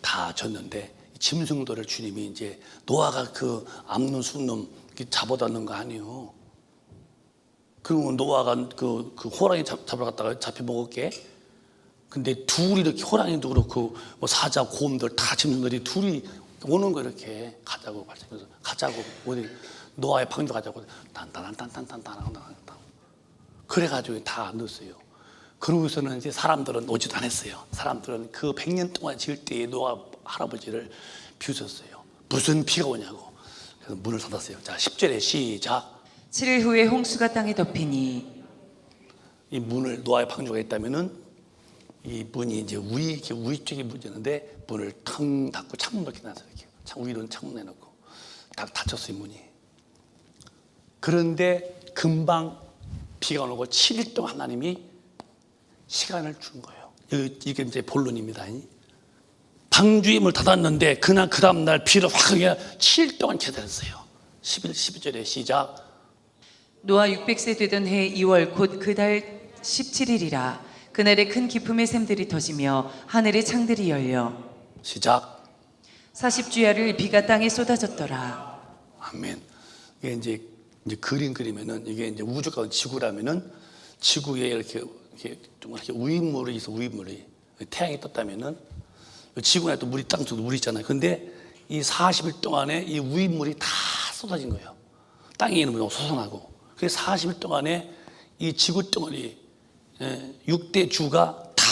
다 졌는데 짐승들을 주님이 이제 노아가 그 암놈 순놈 잡아다 놓은 거 아니에요. 그리고 노아가 그 호랑이 잡으러 갔다가 잡혀 먹을게. 근데 둘이 이렇게 호랑이도 그렇고 뭐 사자 곰들 다 짐승들이 둘이 오는 거 이렇게 가자고 발전해서 가자고 어디 노아의 방주 가자고 단단단단단단단 그래가지고 다 넣었어요. 그러고서는 이제 사람들은 오지도 않았어요. 사람들은 그 100년 동안 지을 때에 노아 할아버지를 비웃었어요. 무슨 비가 오냐고. 그래서 문을 닫았어요. 자, 10절에 시작. 7일 후에 홍수가 땅에 덮이니. 이 문을 노아의 방주가 있다면은 이 문이 이제 위 쪽에 문이었는데 문을 텅 닫고 창문 밖에 놔서 이렇게 위로는 창문 내놓고 다 닫혔어요 문이. 그런데 금방 비가 오고 7일 동안 하나님이 시간을 준 거예요. 이게 이제 본론입니다. 방주의 문을 닫았는데 그 다음 날 비를 확 오게 7일 동안 기다렸어요. 12절에 시작. 노아 600세 되던 해 2월 곧 그 달 17일이라. 그날에 큰 기품의 샘들이 터지며 하늘의 창들이 열려 시작. 40주야를 비가 땅에 쏟아졌더라. 아멘. 이게 이제 그림 그리면은 이게 이제 우주가 지구라면은 지구에 이렇게 좀 이렇게 우인물이 있어. 우인물이 태양이 떴다면은 지구에 또 물이 땅 속도 물이 있잖아요. 근데 이 40일 동안에 이 우인물이 다 쏟아진 거예요. 땅에 있는 물이 솟아나고. 그래서 40일 동안에 이 지구 덩어리 6대 주가 다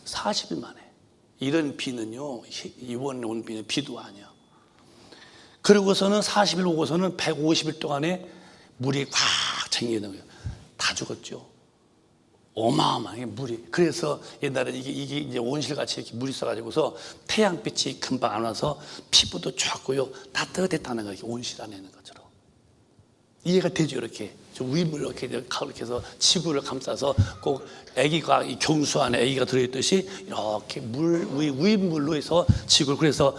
40일 만에. 이런 비는요, 이번 온 비는 비도 아니야. 그러고서는 40일 오고서는 150일 동안에 물이 꽉 잠겨 있는 거예요. 다 죽었죠. 어마어마하게 물이. 그래서 옛날에 이게 이제 온실같이 이렇게 물이 있어가지고서 태양빛이 금방 안 와서 피부도 좋았고요. 다 따뜻했다는 거예요. 온실 안에 있는 것처럼. 이해가 되죠, 이렇게. 우인물 이렇게 해서 지구를 감싸서 꼭 아기가 이 경수 안에 아기가 들어있듯이 이렇게 우인물로 해서 지구를. 그래서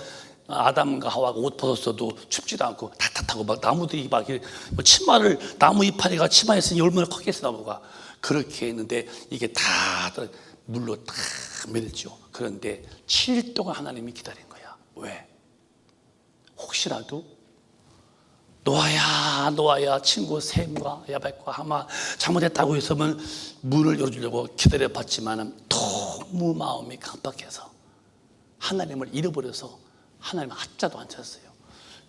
아담과 하와가 옷 벗었어도 춥지도 않고 따뜻하고 막 나무들이 막 치마를 나무 이파리가 치마에 있으니 얼마나 컸겠어 나무가. 그렇게 했는데 이게 다 물로 다 맺었죠. 그런데 7일 동안 하나님이 기다린 거야. 왜? 혹시라도 노아야 친구 셈과 야벳과 하마 잘못했다고 했으면 문을 열어주려고 기다려봤지만 너무 마음이 강박해서 하나님을 잃어버려서 하나님 한자도 안 찾았어요.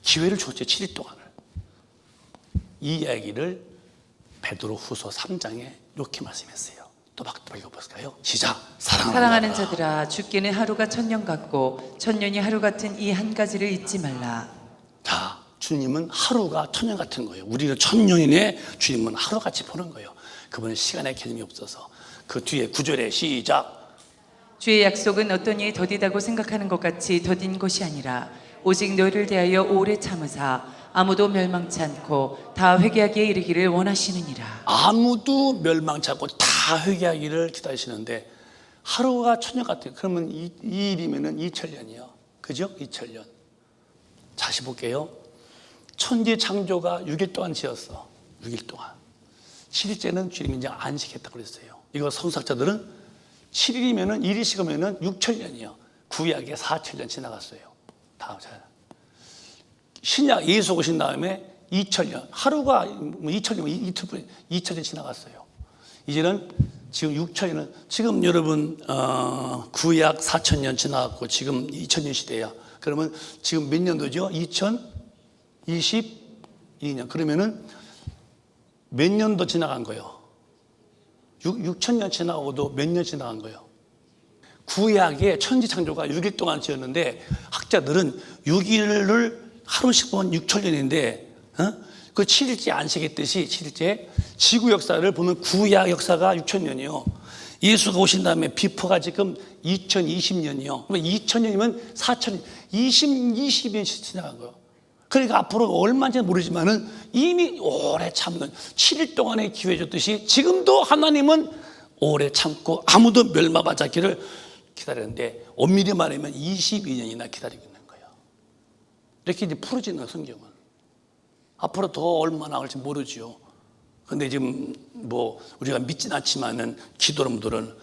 기회를 줬죠. 7일 동안을. 이 이야기를 베드로후서 3장에 이렇게 말씀했어요. 또 읽어볼까요? 시작. 사랑하는 자들아, 주께는 하루가 천년 같고 천년이 하루 같은 이 한 가지를 잊지 말라. 자, 주님은 하루가 천년 같은 거예요. 우리는 천년이네, 주님은 하루같이 보는 거예요. 그분은 시간의 개념이 없어서. 그 뒤에 9절에 시작. 주의 약속은 어떤 이에 더디다고 생각하는 것 같이 더딘 것이 아니라 오직 너희를 대하여 오래 참으사 아무도 멸망치 않고 다 회개하기에 이르기를 원하시느니라. 아무도 멸망치 않고 다 회개하기를 기다리시는데 하루가 천년 같아요. 그러면 이 일이면은 2000년이요. 그죠? 2000년. 다시 볼게요. 천지 창조가 6일 동안 지었어. 6일 동안. 7일째는 주님이 이제 안식했다고 그랬어요. 이거 성사학자들은 7일이면은 일이 식으면은 6000년이요. 구약에 4000년 지나갔어요. 다음 잘. 신약 예수 오신 다음에 2000년. 하루가 2000년, 이틀 2000년 지나갔어요. 이제는 지금 6000년은 지금 여러분 구약 4000년 지나갔고 지금 2000년 시대야. 그러면 지금 몇 년도죠? 2022년. 그러면은 몇 년도 지나간 거예요? 6000년 지나고도 몇 년 지나간 거예요? 구약의 천지 창조가 6일 동안 지었는데 학자들은 6일을 하루씩 보면 6000년인데 그 7일째 안식했듯이 7일째 지구 역사를 보면 구약 역사가 6000년이요. 예수가 오신 다음에 비포가 지금 2020년이요. 2000년이면 4000년, 20년 지나간 거예요. 그러니까 앞으로 얼마인지 모르지만은 이미 오래 참는 7일 동안의 기회 줬듯이 지금도 하나님은 오래 참고 아무도 멸망하지 않기를 기다리는데 엄밀히 말하면 22년이나 기다리고 있는 거예요. 이렇게 이제 풀어지는 성경은. 앞으로 더 얼마나 나올지 모르죠. 근데 지금 뭐 우리가 믿진 않지만은 기도론들은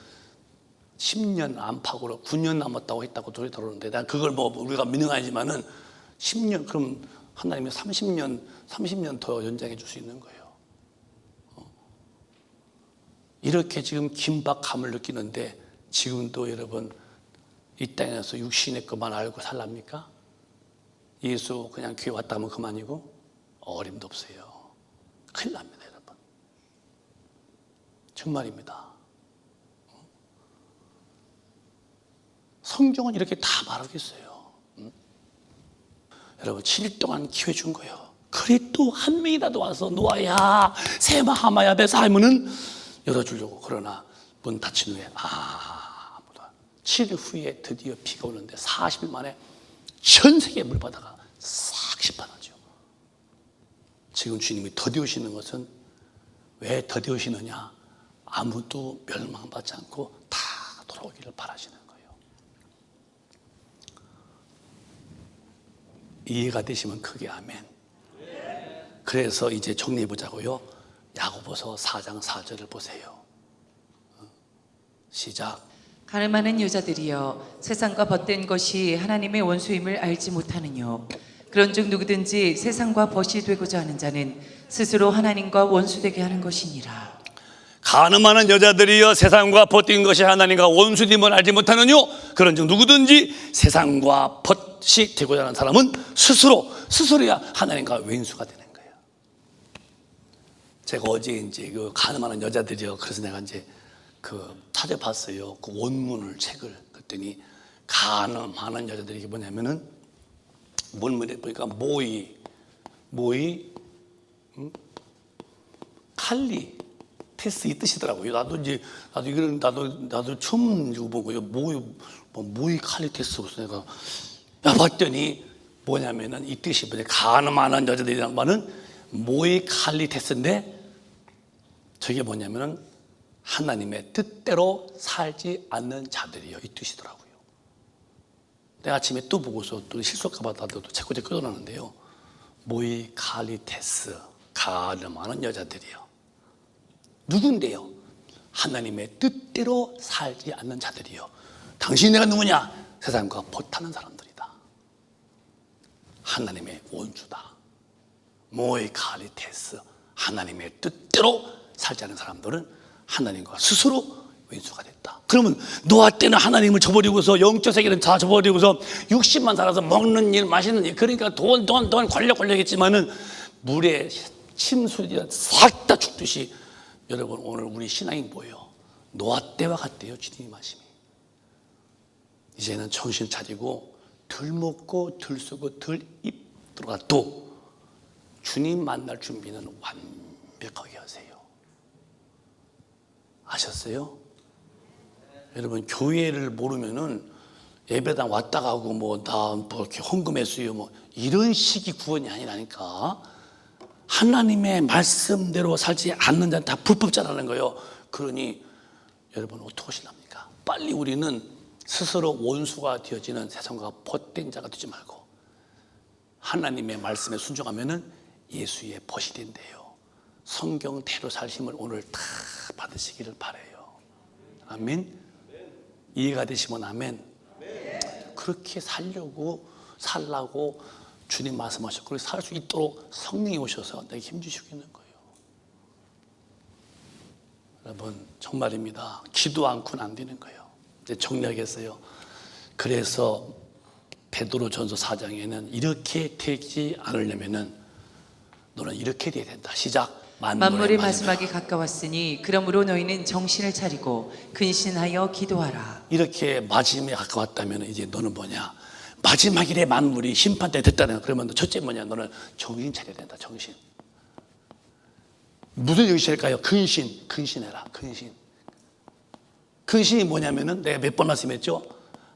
10년 안팎으로 9년 남았다고 했다고 들어오는데 난 그걸 뭐 우리가 믿는 건 아니지만은 10년 그럼 하나님이 30년 더 연장해 줄 수 있는 거예요. 이렇게 지금 긴박감을 느끼는데 지금도 여러분 이 땅에서 육신의 것만 알고 살랍니까? 예수 그냥 교회 왔다 하면 그만이고 어림도 없어요. 큰일 납니다, 여러분. 정말입니다. 성경은 이렇게 다 말하고 있어요. 여러분 7일 동안 기회 준 거예요. 그래도 한 명이라도 와서 노아야 세마 하마야 베사 하면은 열어주려고. 그러나 문 닫힌 후에 아무도 7일 후에 드디어 비가 오는데 40일 만에 전 세계 물바다가 싹 시판하죠. 지금 주님이 더디우시는 것은 왜 더디우시느냐? 아무도 멸망받지 않고 다 돌아오기를 바라시는 거예요. 이해가 되시면 크게 아멘. 그래서 이제 정리해 보자고요. 야고보서 4장 4절을 보세요. 시작. 가늠하는 여자들이여, 세상과 벗된 것이 하나님의 원수임을 알지 못하느뇨. 그런즉 누구든지 세상과 벗이 되고자 하는 자는 스스로 하나님과 원수되게 하는 것이니라. 가늠하는 여자들이여, 세상과 벗된 것이 하나님과 원수됨을 알지 못하느뇨. 그런즉 누구든지 세상과 벗이 되고자 하는 사람은 스스로야 하나님과 왼수가 되는 거예요. 제가 어제 이제 그 가늠하는 여자들이요, 그래서 내가 이제 찾아봤어요. 그 원문을, 책을. 그랬더니 가늠하는 여자들이 뭐냐면은 원문에 보니까 모의, 칼리, 테스 이 뜻이더라고요. 나도 처음 읽어본 거예요. 모의 칼리 테스. 그래서 내가 봤더니 뭐냐면은 이 뜻이 뭐냐. 가늠하는 여자들이란 말은 모의 칼리 테스인데 저게 뭐냐면은 하나님의 뜻대로 살지 않는 자들이요, 이 뜻이더라고요. 내가 아침에 또 보고서 또 실수할까 봐 나도 책꽂이 끊어놨는데요. 모이 칼리테스, 가늠하는 여자들이요. 누군데요? 하나님의 뜻대로 살지 않는 자들이요. 당신이 내가 누구냐? 세상과 벗하는 사람들이다. 하나님의 원수다. 모이 칼리테스, 하나님의 뜻대로 살지 않는 사람들은 하나님과 스스로 왼수가 됐다. 그러면 노아 때는 하나님을 저버리고서 영적 세계는 다 저버리고서 60만 살아서 먹는 일, 마시는 일, 그러니까 돈, 권력했지만은 물에 침수가 싹 다 죽듯이 여러분 오늘 우리 신앙이 뭐예요? 노아 때와 같대요. 주님의 말씀이. 이제는 정신 차리고 덜 먹고 덜 쓰고 덜 입더라도 주님 만날 준비는 완벽하게 하세요. 아셨어요? 여러분 교회를 모르면은 예배당 왔다 가고 나 이렇게 헌금했어요 이런 식이 구원이 아니라니까. 하나님의 말씀대로 살지 않는 자는 다 불법자라는 거예요. 그러니 여러분 어떻게 하시랍니까? 빨리 우리는 스스로 원수가 되어지는 세상과 벗된 자가 되지 말고 하나님의 말씀에 순종하면은 예수의 벗이 된대요. 성경대로 살심을 오늘 다 받으시기를 바라요. 아멘. 이해가 되시면 아멘. 그렇게 살려고 주님 말씀하셨고 그렇게 살 수 있도록 성령이 오셔서 내게 힘주시고 있는 거예요. 여러분 정말입니다. 기도 않고는 안 되는 거예요. 이제 정리하겠어요. 그래서 베드로전서 4장에는 이렇게 되지 않으려면은 너는 이렇게 돼야 된다. 시작. 만물의 마지막이 가까웠으니 그러므로 너희는 정신을 차리고 근신하여 기도하라. 이렇게 마지막에 가까웠다면 이제 너는 뭐냐? 마지막 일에 만물이 심판대 됐다는. 그러면 첫째 뭐냐? 너는 정신 차려야 된다. 정신. 무슨 정신일까요? 근신해라. 근신이 뭐냐면은 내가 몇 번 말씀했죠?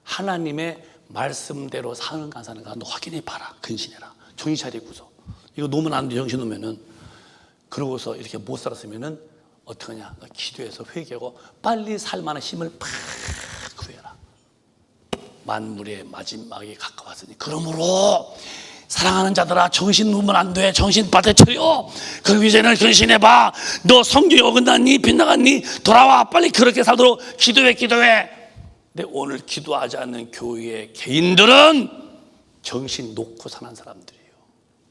하나님의 말씀대로 사는가 안 사는가 너 확인해 봐라. 근신해라. 정신 차리고서 이거 놓으면 안 돼. 정신 놓으면은. 그러고서 이렇게 못 살았으면은 어떡하냐? 기도해서 회개하고 빨리 살 만한 힘을 팍 구해라. 만물의 마지막에 가까웠으니 그러므로 사랑하는 자들아 정신 놓으면 안 돼. 정신 바짝 차려. 그리고 이제는 근신해봐. 너 성경에 어긋났니? 빗나갔니? 돌아와. 빨리 그렇게 살도록 기도해. 근데 오늘 기도하지 않는 교회의 개인들은 정신 놓고 사는 사람들이에요.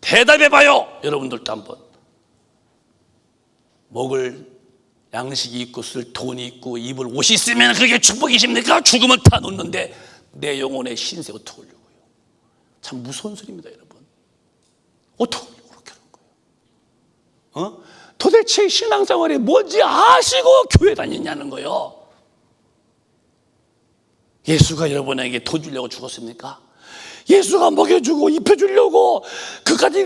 대답해봐요. 여러분들도 한번. 먹을 양식이 있고 쓸 돈이 있고 입을 옷이 있으면 그게 축복이십니까? 죽으면 다 놓는데 내 영혼의 신세 어떻게 하려고요? 참 무서운 소리입니다. 여러분 어떻게 하려고 그렇게 하는 거예요? 도대체 신앙생활이 뭔지 아시고 교회 다니냐는 거예요. 예수가 여러분에게 돈 주려고 죽었습니까? 예수가 먹여주고 입혀주려고 그까지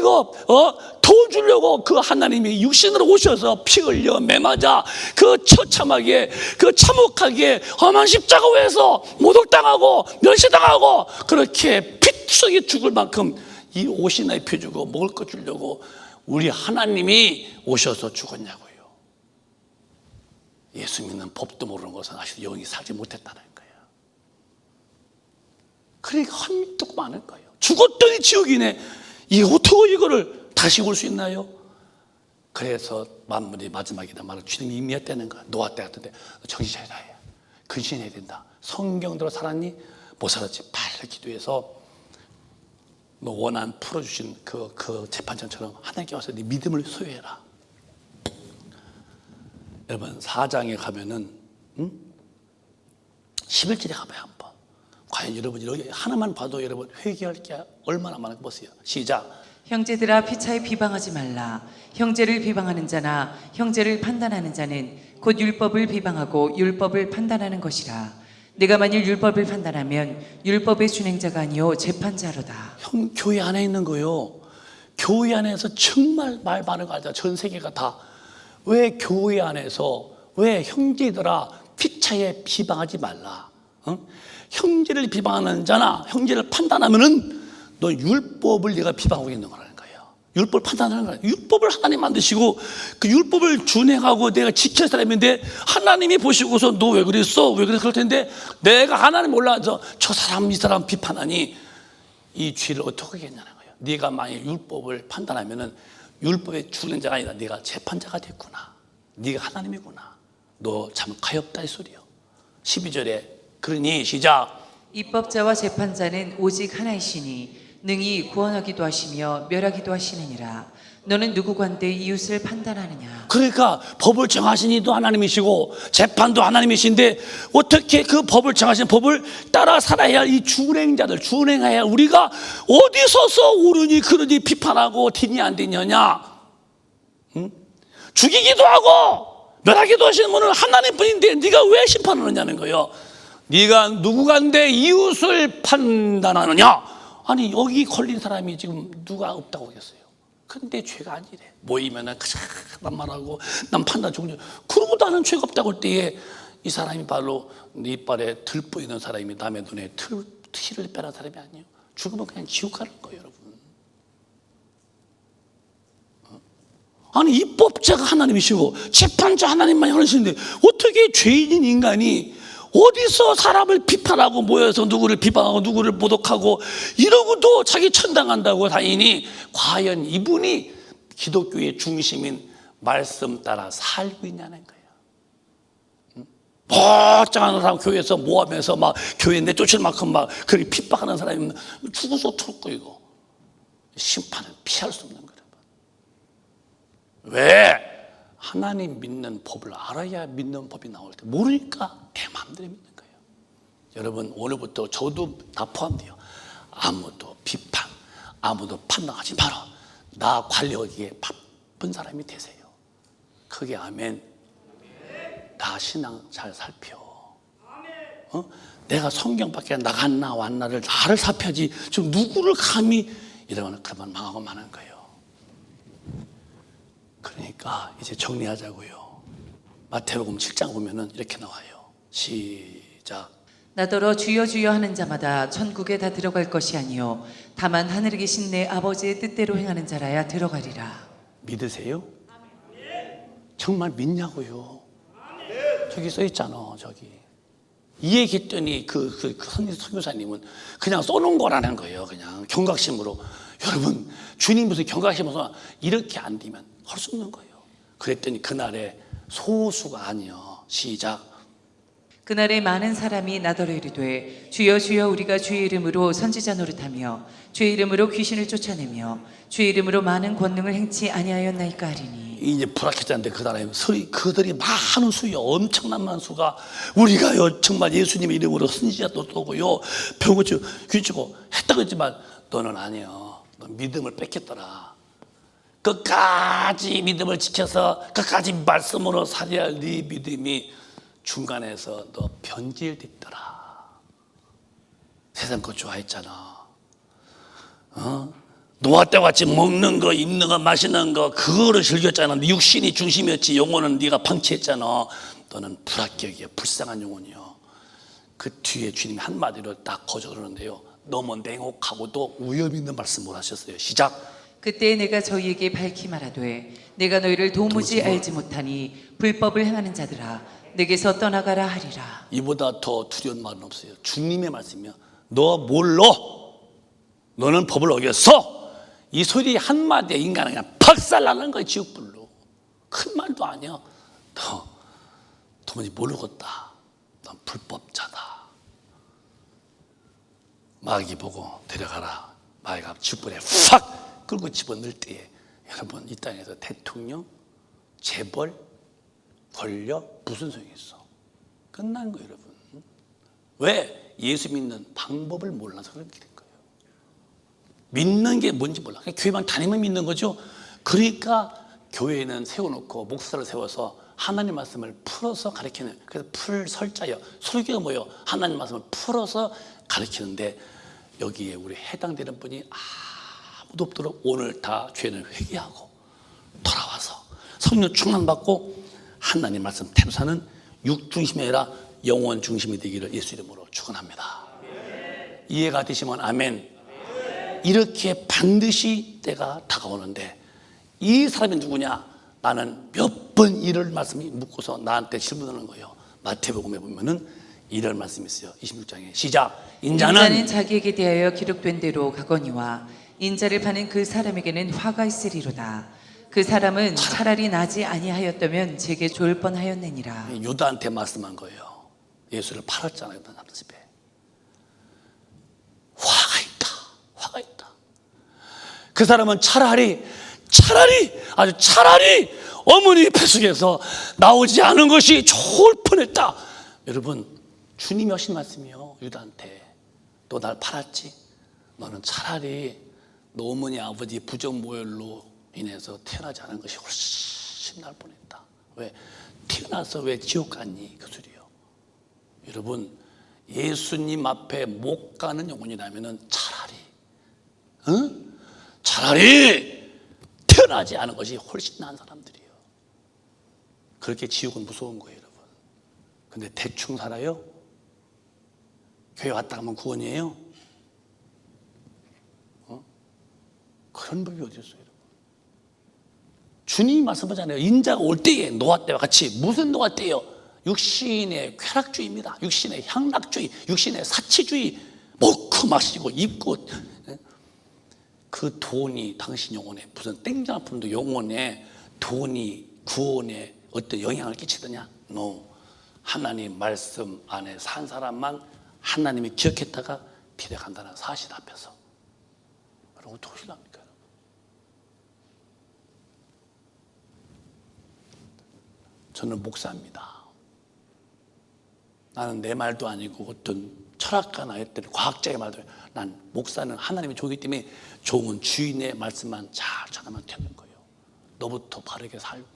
돈 주려고 그 하나님이 육신으로 오셔서 피 흘려 매맞아 그 처참하게 그 참혹하게 험한 십자가에서 모독당하고 멸시당하고 그렇게 피투성이 죽을 만큼 이 옷이나 입혀주고 먹을 것 주려고 우리 하나님이 오셔서 죽었냐고요. 예수 믿는 법도 모르는 것은 아직도 영이 살지 못했다는 거예요. 그러니까 한이 또 많은 거예요. 죽었더니 지옥이네. 이 어떻게 이거를 다시 올 수 있나요? 그래서 만물이 마지막이다 말을 주님이 이미 했다는 거야. 노아 때 같은데 정신 차려야 해. 근신해야 된다. 성경대로 살았니? 못 살았지. 빨리 기도해서 너 원한 풀어주신 그 재판장처럼 하나님께 와서 네 믿음을 소유해라. 여러분 4장에 가면은 11절에 가봐요 한번. 과연 여러분 여기 하나만 봐도 여러분 회개할 게 얼마나 많은가 보세요. 시작. 형제들아 피차에 비방하지 말라. 형제를 비방하는 자나 형제를 판단하는 자는 곧 율법을 비방하고 율법을 판단하는 것이라. 내가 만일 율법을 판단하면 율법의 준행자가 아니요 재판자로다. 형 교회 안에 있는 거요. 교회 안에서 정말 말 많은 거 알죠. 전 세계가 다. 왜 교회 안에서 왜 형제들아 피차에 비방하지 말라. 형제를 비방하는 자나 형제를 판단하면은 너 율법을 네가 비방하고 있는 거라는 거예요. 율법을 판단하는 거예요. 율법을 하나님 만드시고 그 율법을 준행하고 내가 지킬 사람인데 하나님이 보시고서 너 왜 그랬어? 왜 그랬어? 그럴 텐데 내가 하나님 몰라서 저 사람 이 사람 비판하니 이 죄를 어떻게 하겠냐는 거예요. 네가 만약 율법을 판단하면은 율법의 준행자가 아니라 네가 재판자가 됐구나. 네가 하나님이구나. 너 참 가엾다 이 소리요. 12절에 그러니 시작. 입법자와 재판자는 오직 하나이시니 능히 구원하기도 하시며 멸하기도 하시느니라. 너는 누구관대 이웃을 판단하느냐. 그러니까 법을 정하신 이도 하나님이시고 재판도 하나님이신데 어떻게 그 법을 정하신 법을 따라 살아야 할 이 준행자들 준행해야 할 우리가 어디 서서 옳으니 그러니 비판하고 되니 안 되느냐. 죽이기도 하고 멸하기도 하시는 분은 하나님뿐인데 네가 왜 심판하느냐는 거예요. 네가 누구간데 이웃을 판단하느냐. 아니 여기 걸린 사람이 지금 누가 없다고 하겠어요. 근데 죄가 아니래. 모이면은 그만 말하고 난 판단 좋은 그러고 나는 죄가 없다고 할 때에 이 사람이 바로 네 이빨에 들 보이는 사람이 남의 눈에 티를 빼는 사람이 아니에요. 죽으면 그냥 지옥 가는 거예요, 여러분. 아니 입법자가 하나님이시고 재판자 하나님만 하시는데 어떻게 죄인인 인간이 어디서 사람을 비판하고 모여서 누구를 비방하고 누구를 모독하고 이러고도 자기 천당한다고 다니니 과연 이분이 기독교의 중심인 말씀 따라 살고 있냐는 거예요. 멀쩡한 사람 교회에서 모하면서 막 교회 내쫓을 만큼 막 그렇게 핍박하는 사람이 죽어서 죽고 이거 심판은 피할 수 없는 거예요. 왜? 하나님 믿는 법을 알아야 믿는 법이 나올 때 모르니까 내 마음대로 믿는 거예요. 여러분 오늘부터 저도 다 포함돼요. 아무도 비판, 아무도 판단하지 마라. 나 관리하기에 바쁜 사람이 되세요. 크게 아멘. 나 신앙 잘 살펴. 내가 성경밖에 나갔나 왔나를 나를 살펴야지. 지금 누구를 감히 이러면 그만 망하고 마는 거예요. 그러니까 이제 정리하자고요. 마태복음 7장 보면은 이렇게 나와요. 시작. 나더러 주여 주여 하는 자마다 천국에 다 들어갈 것이 아니요 다만 하늘에 계신 내 아버지의 뜻대로 행하는 자라야 들어가리라. 믿으세요? 정말 믿냐고요? 저기 써 있잖아. 저기 이 얘기했더니 그 선교사님은 그냥 써놓은 거라는 거예요. 그냥 경각심으로. 여러분 주님 무슨 경각심으로 이렇게 안 되면 할 수 없는 거예요. 그랬더니 그날에 소수가 아니요. 시작. 그날에 많은 사람이 나더러 이르되 주여 주여 우리가 주의 이름으로 선지자 노릇하며 주의 이름으로 귀신을 쫓아내며 주의 이름으로 많은 권능을 행치 아니하였나이까 하리니. 이제 불확실한데 그 나라에 그들이 많은 수요, 엄청난 많은 수가 우리가요 정말 예수님의 이름으로 선지자도 쏘고요 병 고치고 귀 치고 했다고 했지만 너는 아니요. 너 믿음을 뺏겼더라. 끝까지 믿음을 지켜서 끝까지 말씀으로 살아야 할 네 믿음이 중간에서 너 변질됐더라. 세상 거 좋아했잖아. 노아 때 같이 먹는 거, 입는 거, 마시는 거 그거를 즐겼잖아. 육신이 중심이었지. 영혼은 네가 방치했잖아. 너는 불합격이야. 불쌍한 영혼이요. 그 뒤에 주님이 한마디로 딱 거절하는데요. 너무 냉혹하고도 위험 있는 말씀을 하셨어요. 시작. 그때 내가 저희에게 밝히 말하되 내가 너희를 도무지 알지 못하니 불법을 행하는 자들아 내게서 떠나가라 하리라. 이보다 더 두려운 말은 없어요. 주님의 말씀이요. 너 몰라? 너는 법을 어겼어? 이 소리 한마디에 인간은 그냥 박살나는 거야. 지옥불로. 큰 말도 아니야. 너 도무지 모르겠다. 넌 불법자다. 마귀 보고 데려가라. 마귀가 지옥불에 확 끌고 집어넣을 때에 여러분 이 땅에서 대통령, 재벌, 권력 무슨 소용이 있어? 끝난 거예요, 여러분. 왜? 예수 믿는 방법을 몰라서 그렇게 된 거예요. 믿는 게 뭔지 몰라. 그냥 교회만 다니면 믿는 거죠. 그러니까 교회는 세워놓고 목사를 세워서 하나님 말씀을 풀어서 가르치는, 그래서 풀 설자요. 설교가 뭐예요? 하나님 말씀을 풀어서 가르치는데 여기에 우리 해당되는 분이 아무도 없도록 오늘 다 죄는 회개하고 돌아와서 성령 충만 받고 하나님 말씀 대로 사는 육 중심이 아니라 영원 중심이 되기를 예수 이름으로 축원합니다. 이해가 되시면 아멘. 이렇게 반드시 때가 다가오는데 이 사람이 누구냐? 나는 몇 번 이럴 말씀이 묻고서 나한테 질문하는 거예요. 마태복음에 보면은 이럴 말씀이 있어요. 26장에 시작. 인자는 자기에게 대하여 기록된 대로 가거니와 인자를 파는 그 사람에게는 화가 있으리로다. 그 사람은 차라리 나지 아니하였다면 제게 좋을 뻔하였느니라. 유다한테 말씀한 거예요. 예수를 팔았잖아요. 남집에 화가 있다. 화가 있다. 그 사람은 차라리 어머니 뱃속에서 나오지 않은 것이 좋을 뻔했다. 여러분 주님이 하신 말씀이요. 유다한테 너 날 팔았지? 너는 차라리 너 어머니 아버지 부정모혈로 인해서 태어나지 않은 것이 훨씬 나을 뻔했다. 왜? 태어나서 왜 지옥 갔니? 그 소리요. 여러분 예수님 앞에 못 가는 영혼이라면 차라리 태어나지 않은 것이 훨씬 나은 사람들이에요. 그렇게 지옥은 무서운 거예요, 여러분. 근데 대충 살아요? 교회 왔다 가면 구원이에요? 그런 법이 어디 있어요, 여러분? 주님이 말씀하잖아요. 인자가 올 때에 노아 때와 같이 무슨 노아 때요? 육신의 쾌락주의입니다. 육신의 향락주의, 육신의 사치주의, 먹고 마시고 입고. 그 돈이 당신 영혼에 무슨 땡장품도 영혼에 돈이 구원에 어떤 영향을 끼치더냐? No. 하나님 말씀 안에 산 사람만 하나님이 기억했다가 비례간다는 사실 앞에서 여러분 어떻게 합니까? 저는 목사입니다. 나는 내 말도 아니고 어떤 철학가나 했던 과학자의 말도 아니고 난 목사는 하나님의 종이기 때문에 종은 주인의 말씀만 잘 전하면 되는 거예요. 너부터 바르게 살고.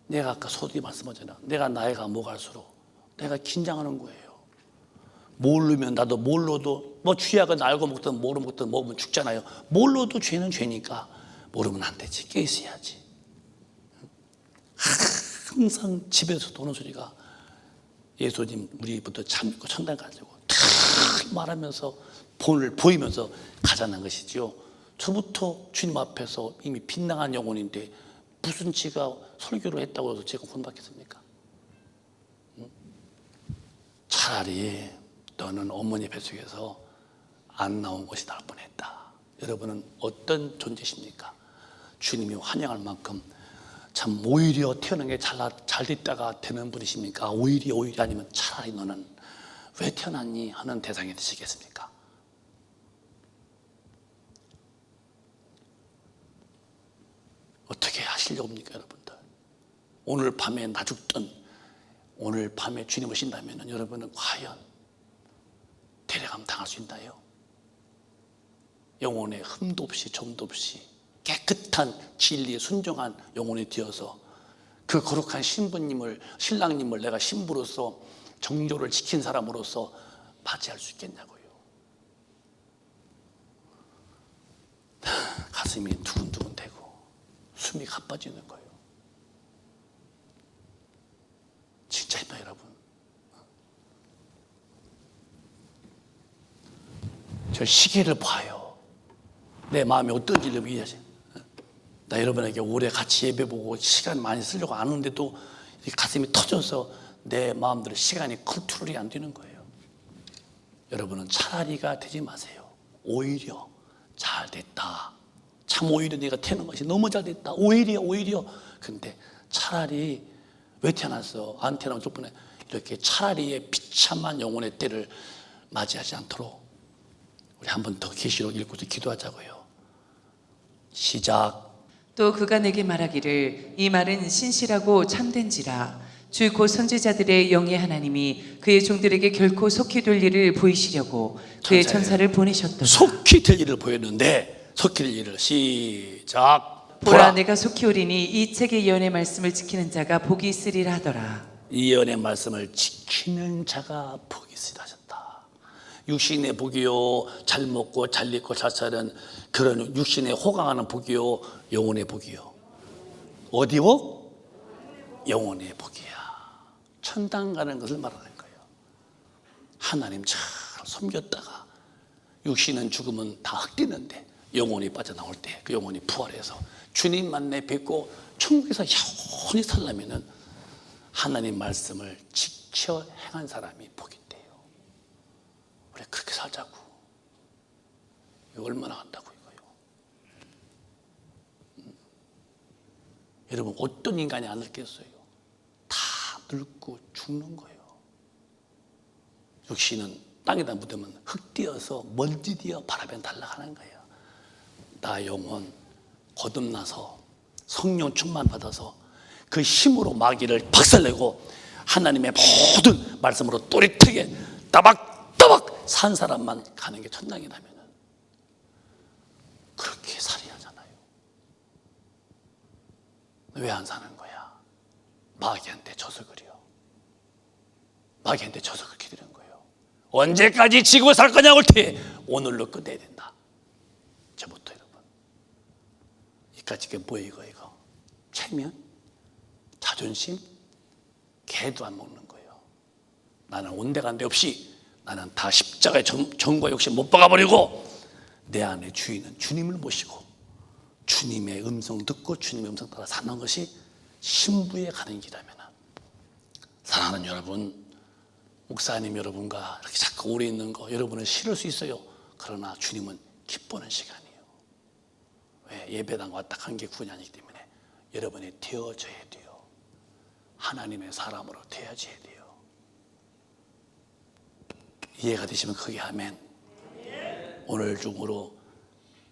내가 아까 소들이 말씀하잖아. 내가 나이가 먹을수록 내가 긴장하는 거예요. 모르면 나도 몰라도 뭐 쥐약은 알고 먹든 모르고 먹든 먹으면 죽잖아요. 몰라도 죄는 죄니까 모르면 안 되지. 깨 있어야지. 항상 집에서 도는 소리가 예수님 우리부터 참 믿고 천당 가지고 다 말하면서 본을 보이면서 가자는 것이죠. 저부터 주님 앞에서 이미 빗나간 영혼인데 무슨 지가 설교를 했다고 해서 제가 혼받겠습니까? 차라리 너는 어머니 뱃속에서 안 나온 것이 나을 뻔했다. 여러분은 어떤 존재십니까? 주님이 환영할 만큼 참 오히려 태어난 게 잘 됐다가 되는 분이십니까? 오히려 아니면 차라리 너는 왜 태어났니? 하는 대상이 되시겠습니까? 어떻게 하시려고 합니까, 여러분들? 오늘 밤에 나 죽든 오늘 밤에 주님 오신다면 여러분은 과연 데려감 당할 수 있나요? 영혼에 흠도 없이 점도 없이 깨끗한 진리에 순종한 영혼이 되어서 그 거룩한 신랑님을 내가 신부로서 정조를 지킨 사람으로서 맞이할 수 있겠냐고요. 가슴이 두근두근 되고 숨이 가빠지는 거예요. 진짜입니다, 여러분. 저 시계를 봐요. 내 마음이 어떤지를 이해하지. 나 여러분에게 오래 같이 예배 보고 시간 많이 쓰려고 아는데도 가슴이 터져서 내 마음대로 시간이 컨트롤이 안 되는 거예요. 여러분은 차라리가 되지 마세요. 오히려 잘 됐다. 참 오히려 내가 태어난 것이 너무 잘 됐다. 오히려. 근데 차라리 왜 태어났어? 안 태어난 덕분에 이렇게 차라리의 비참한 영혼의 때를 맞이하지 않도록 우리 한 번 더 계시록 읽고서 기도하자고요. 시작. 또 그가 내게 말하기를 이 말은 신실하고 참된지라 주 곧 선지자들의 영의 하나님이 그의 종들에게 결코 속히 될 일을 보이시려고 그의 천사를 보내셨더라. 속히 될 일을 보였는데 속히 될 일을 시작. 보라 내가 속히 오리니 이 책의 예언의 말씀을 지키는 자가 복이 있으리라 하더라. 이 예언의 말씀을 지키는 자가 복이 있으리라 하셨다. 육신의 복이요, 잘 먹고 잘 입고 잘 사는 그런 육신에 호강하는 복이요, 영혼의 복이요. 어디 복? 영혼의 복이야. 천당 가는 것을 말하는 거예요. 하나님 잘 섬겼다가 육신은 죽으면 다 흙되는데 영혼이 빠져나올 때 그 영혼이 부활해서 주님 만나 뵙고 천국에서 영원히 살려면은 하나님 말씀을 지켜 행한 사람이 복인데요. 우리 그렇게 살자고. 이거 얼마나 한다고 이거요. 여러분 어떤 인간이 안 늙겠어요? 다 늙고 죽는 거예요. 육신은 땅에다 묻으면 흙되어서 먼지되어 바람에 날아가는 거예요. 나 영혼 거듭나서 성령 충만 받아서 그 힘으로 마귀를 박살내고 하나님의 모든 말씀으로 또렷하게 따박따박 산 사람만 가는 게 천당이라면 그렇게 살아야잖아요. 왜 안 사는 거야? 마귀한테 져서 그래요. 마귀한테 져서 그렇게 되는 거예요. 언제까지 지고 살 거냐고 할 때 오늘로 끝내야 된다. 저부터 여러분. 이까지 게 뭐예요 이거? 체면? 자존심? 개도 안 먹는 거예요. 나는 온데간데 없이 나는 다 십자가의 정과 욕심 못 박아버리고 내 안에 주인은 주님을 모시고 주님의 음성 듣고 주님의 음성 따라 사는 것이 신부에 가는 길이라면 사랑하는 여러분, 목사님 여러분과 이렇게 자꾸 오래 있는 거 여러분은 싫을 수 있어요. 그러나 주님은 기뻐하는 시간이에요. 왜? 예배당 왔다 간 게 구원이 아니기 때문에 여러분이 되어져야 돼요. 하나님의 사람으로 되어져야 돼요. 이해가 되시면 크게 아멘. 오늘 중으로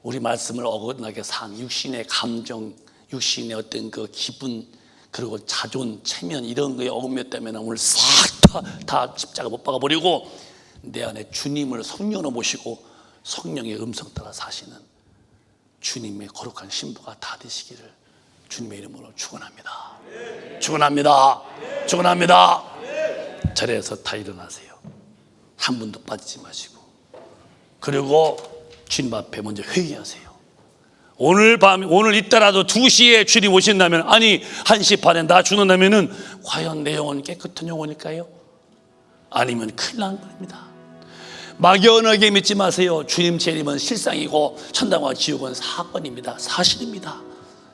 우리 말씀을 어긋나게 산 육신의 감정, 육신의 어떤 그 기분, 그리고 자존, 체면 이런 거에 어긋났다면 오늘 싹 다 십자가 못 박아버리고 내 안에 주님을 성령으로 모시고 성령의 음성 따라 사시는 주님의 거룩한 신부가 다 되시기를 주님의 이름으로 축원합니다. 축원합니다. 축원합니다. 자리에서 다 일어나세요. 한 분도 빠지지 마시고 그리고 주님 앞에 먼저 회개하세요. 오늘 밤, 오늘 이따라도 2시에 주님 오신다면, 아니 1시 반에 나 죽는다면은 과연 내 영혼 깨끗한 영혼일까요? 아니면 큰일 난 겁니다. 막연하게 믿지 마세요. 주님 재림은 실상이고 천당과 지옥은 사건입니다. 사실입니다.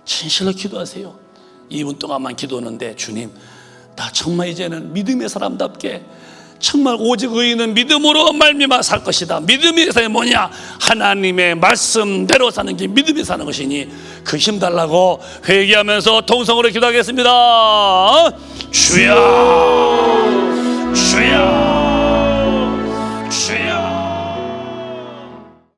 진실로 기도하세요. 2분 동안만 기도하는데 주님, 나 정말 이제는 믿음의 사람답게 정말 오직 의인은 믿음으로 말미암아 살 것이다. 믿음이 뭐냐? 하나님의 말씀대로 사는 게 믿음이 사는 것이니 그 힘 달라고 회개하면서 통성으로 기도하겠습니다. 주여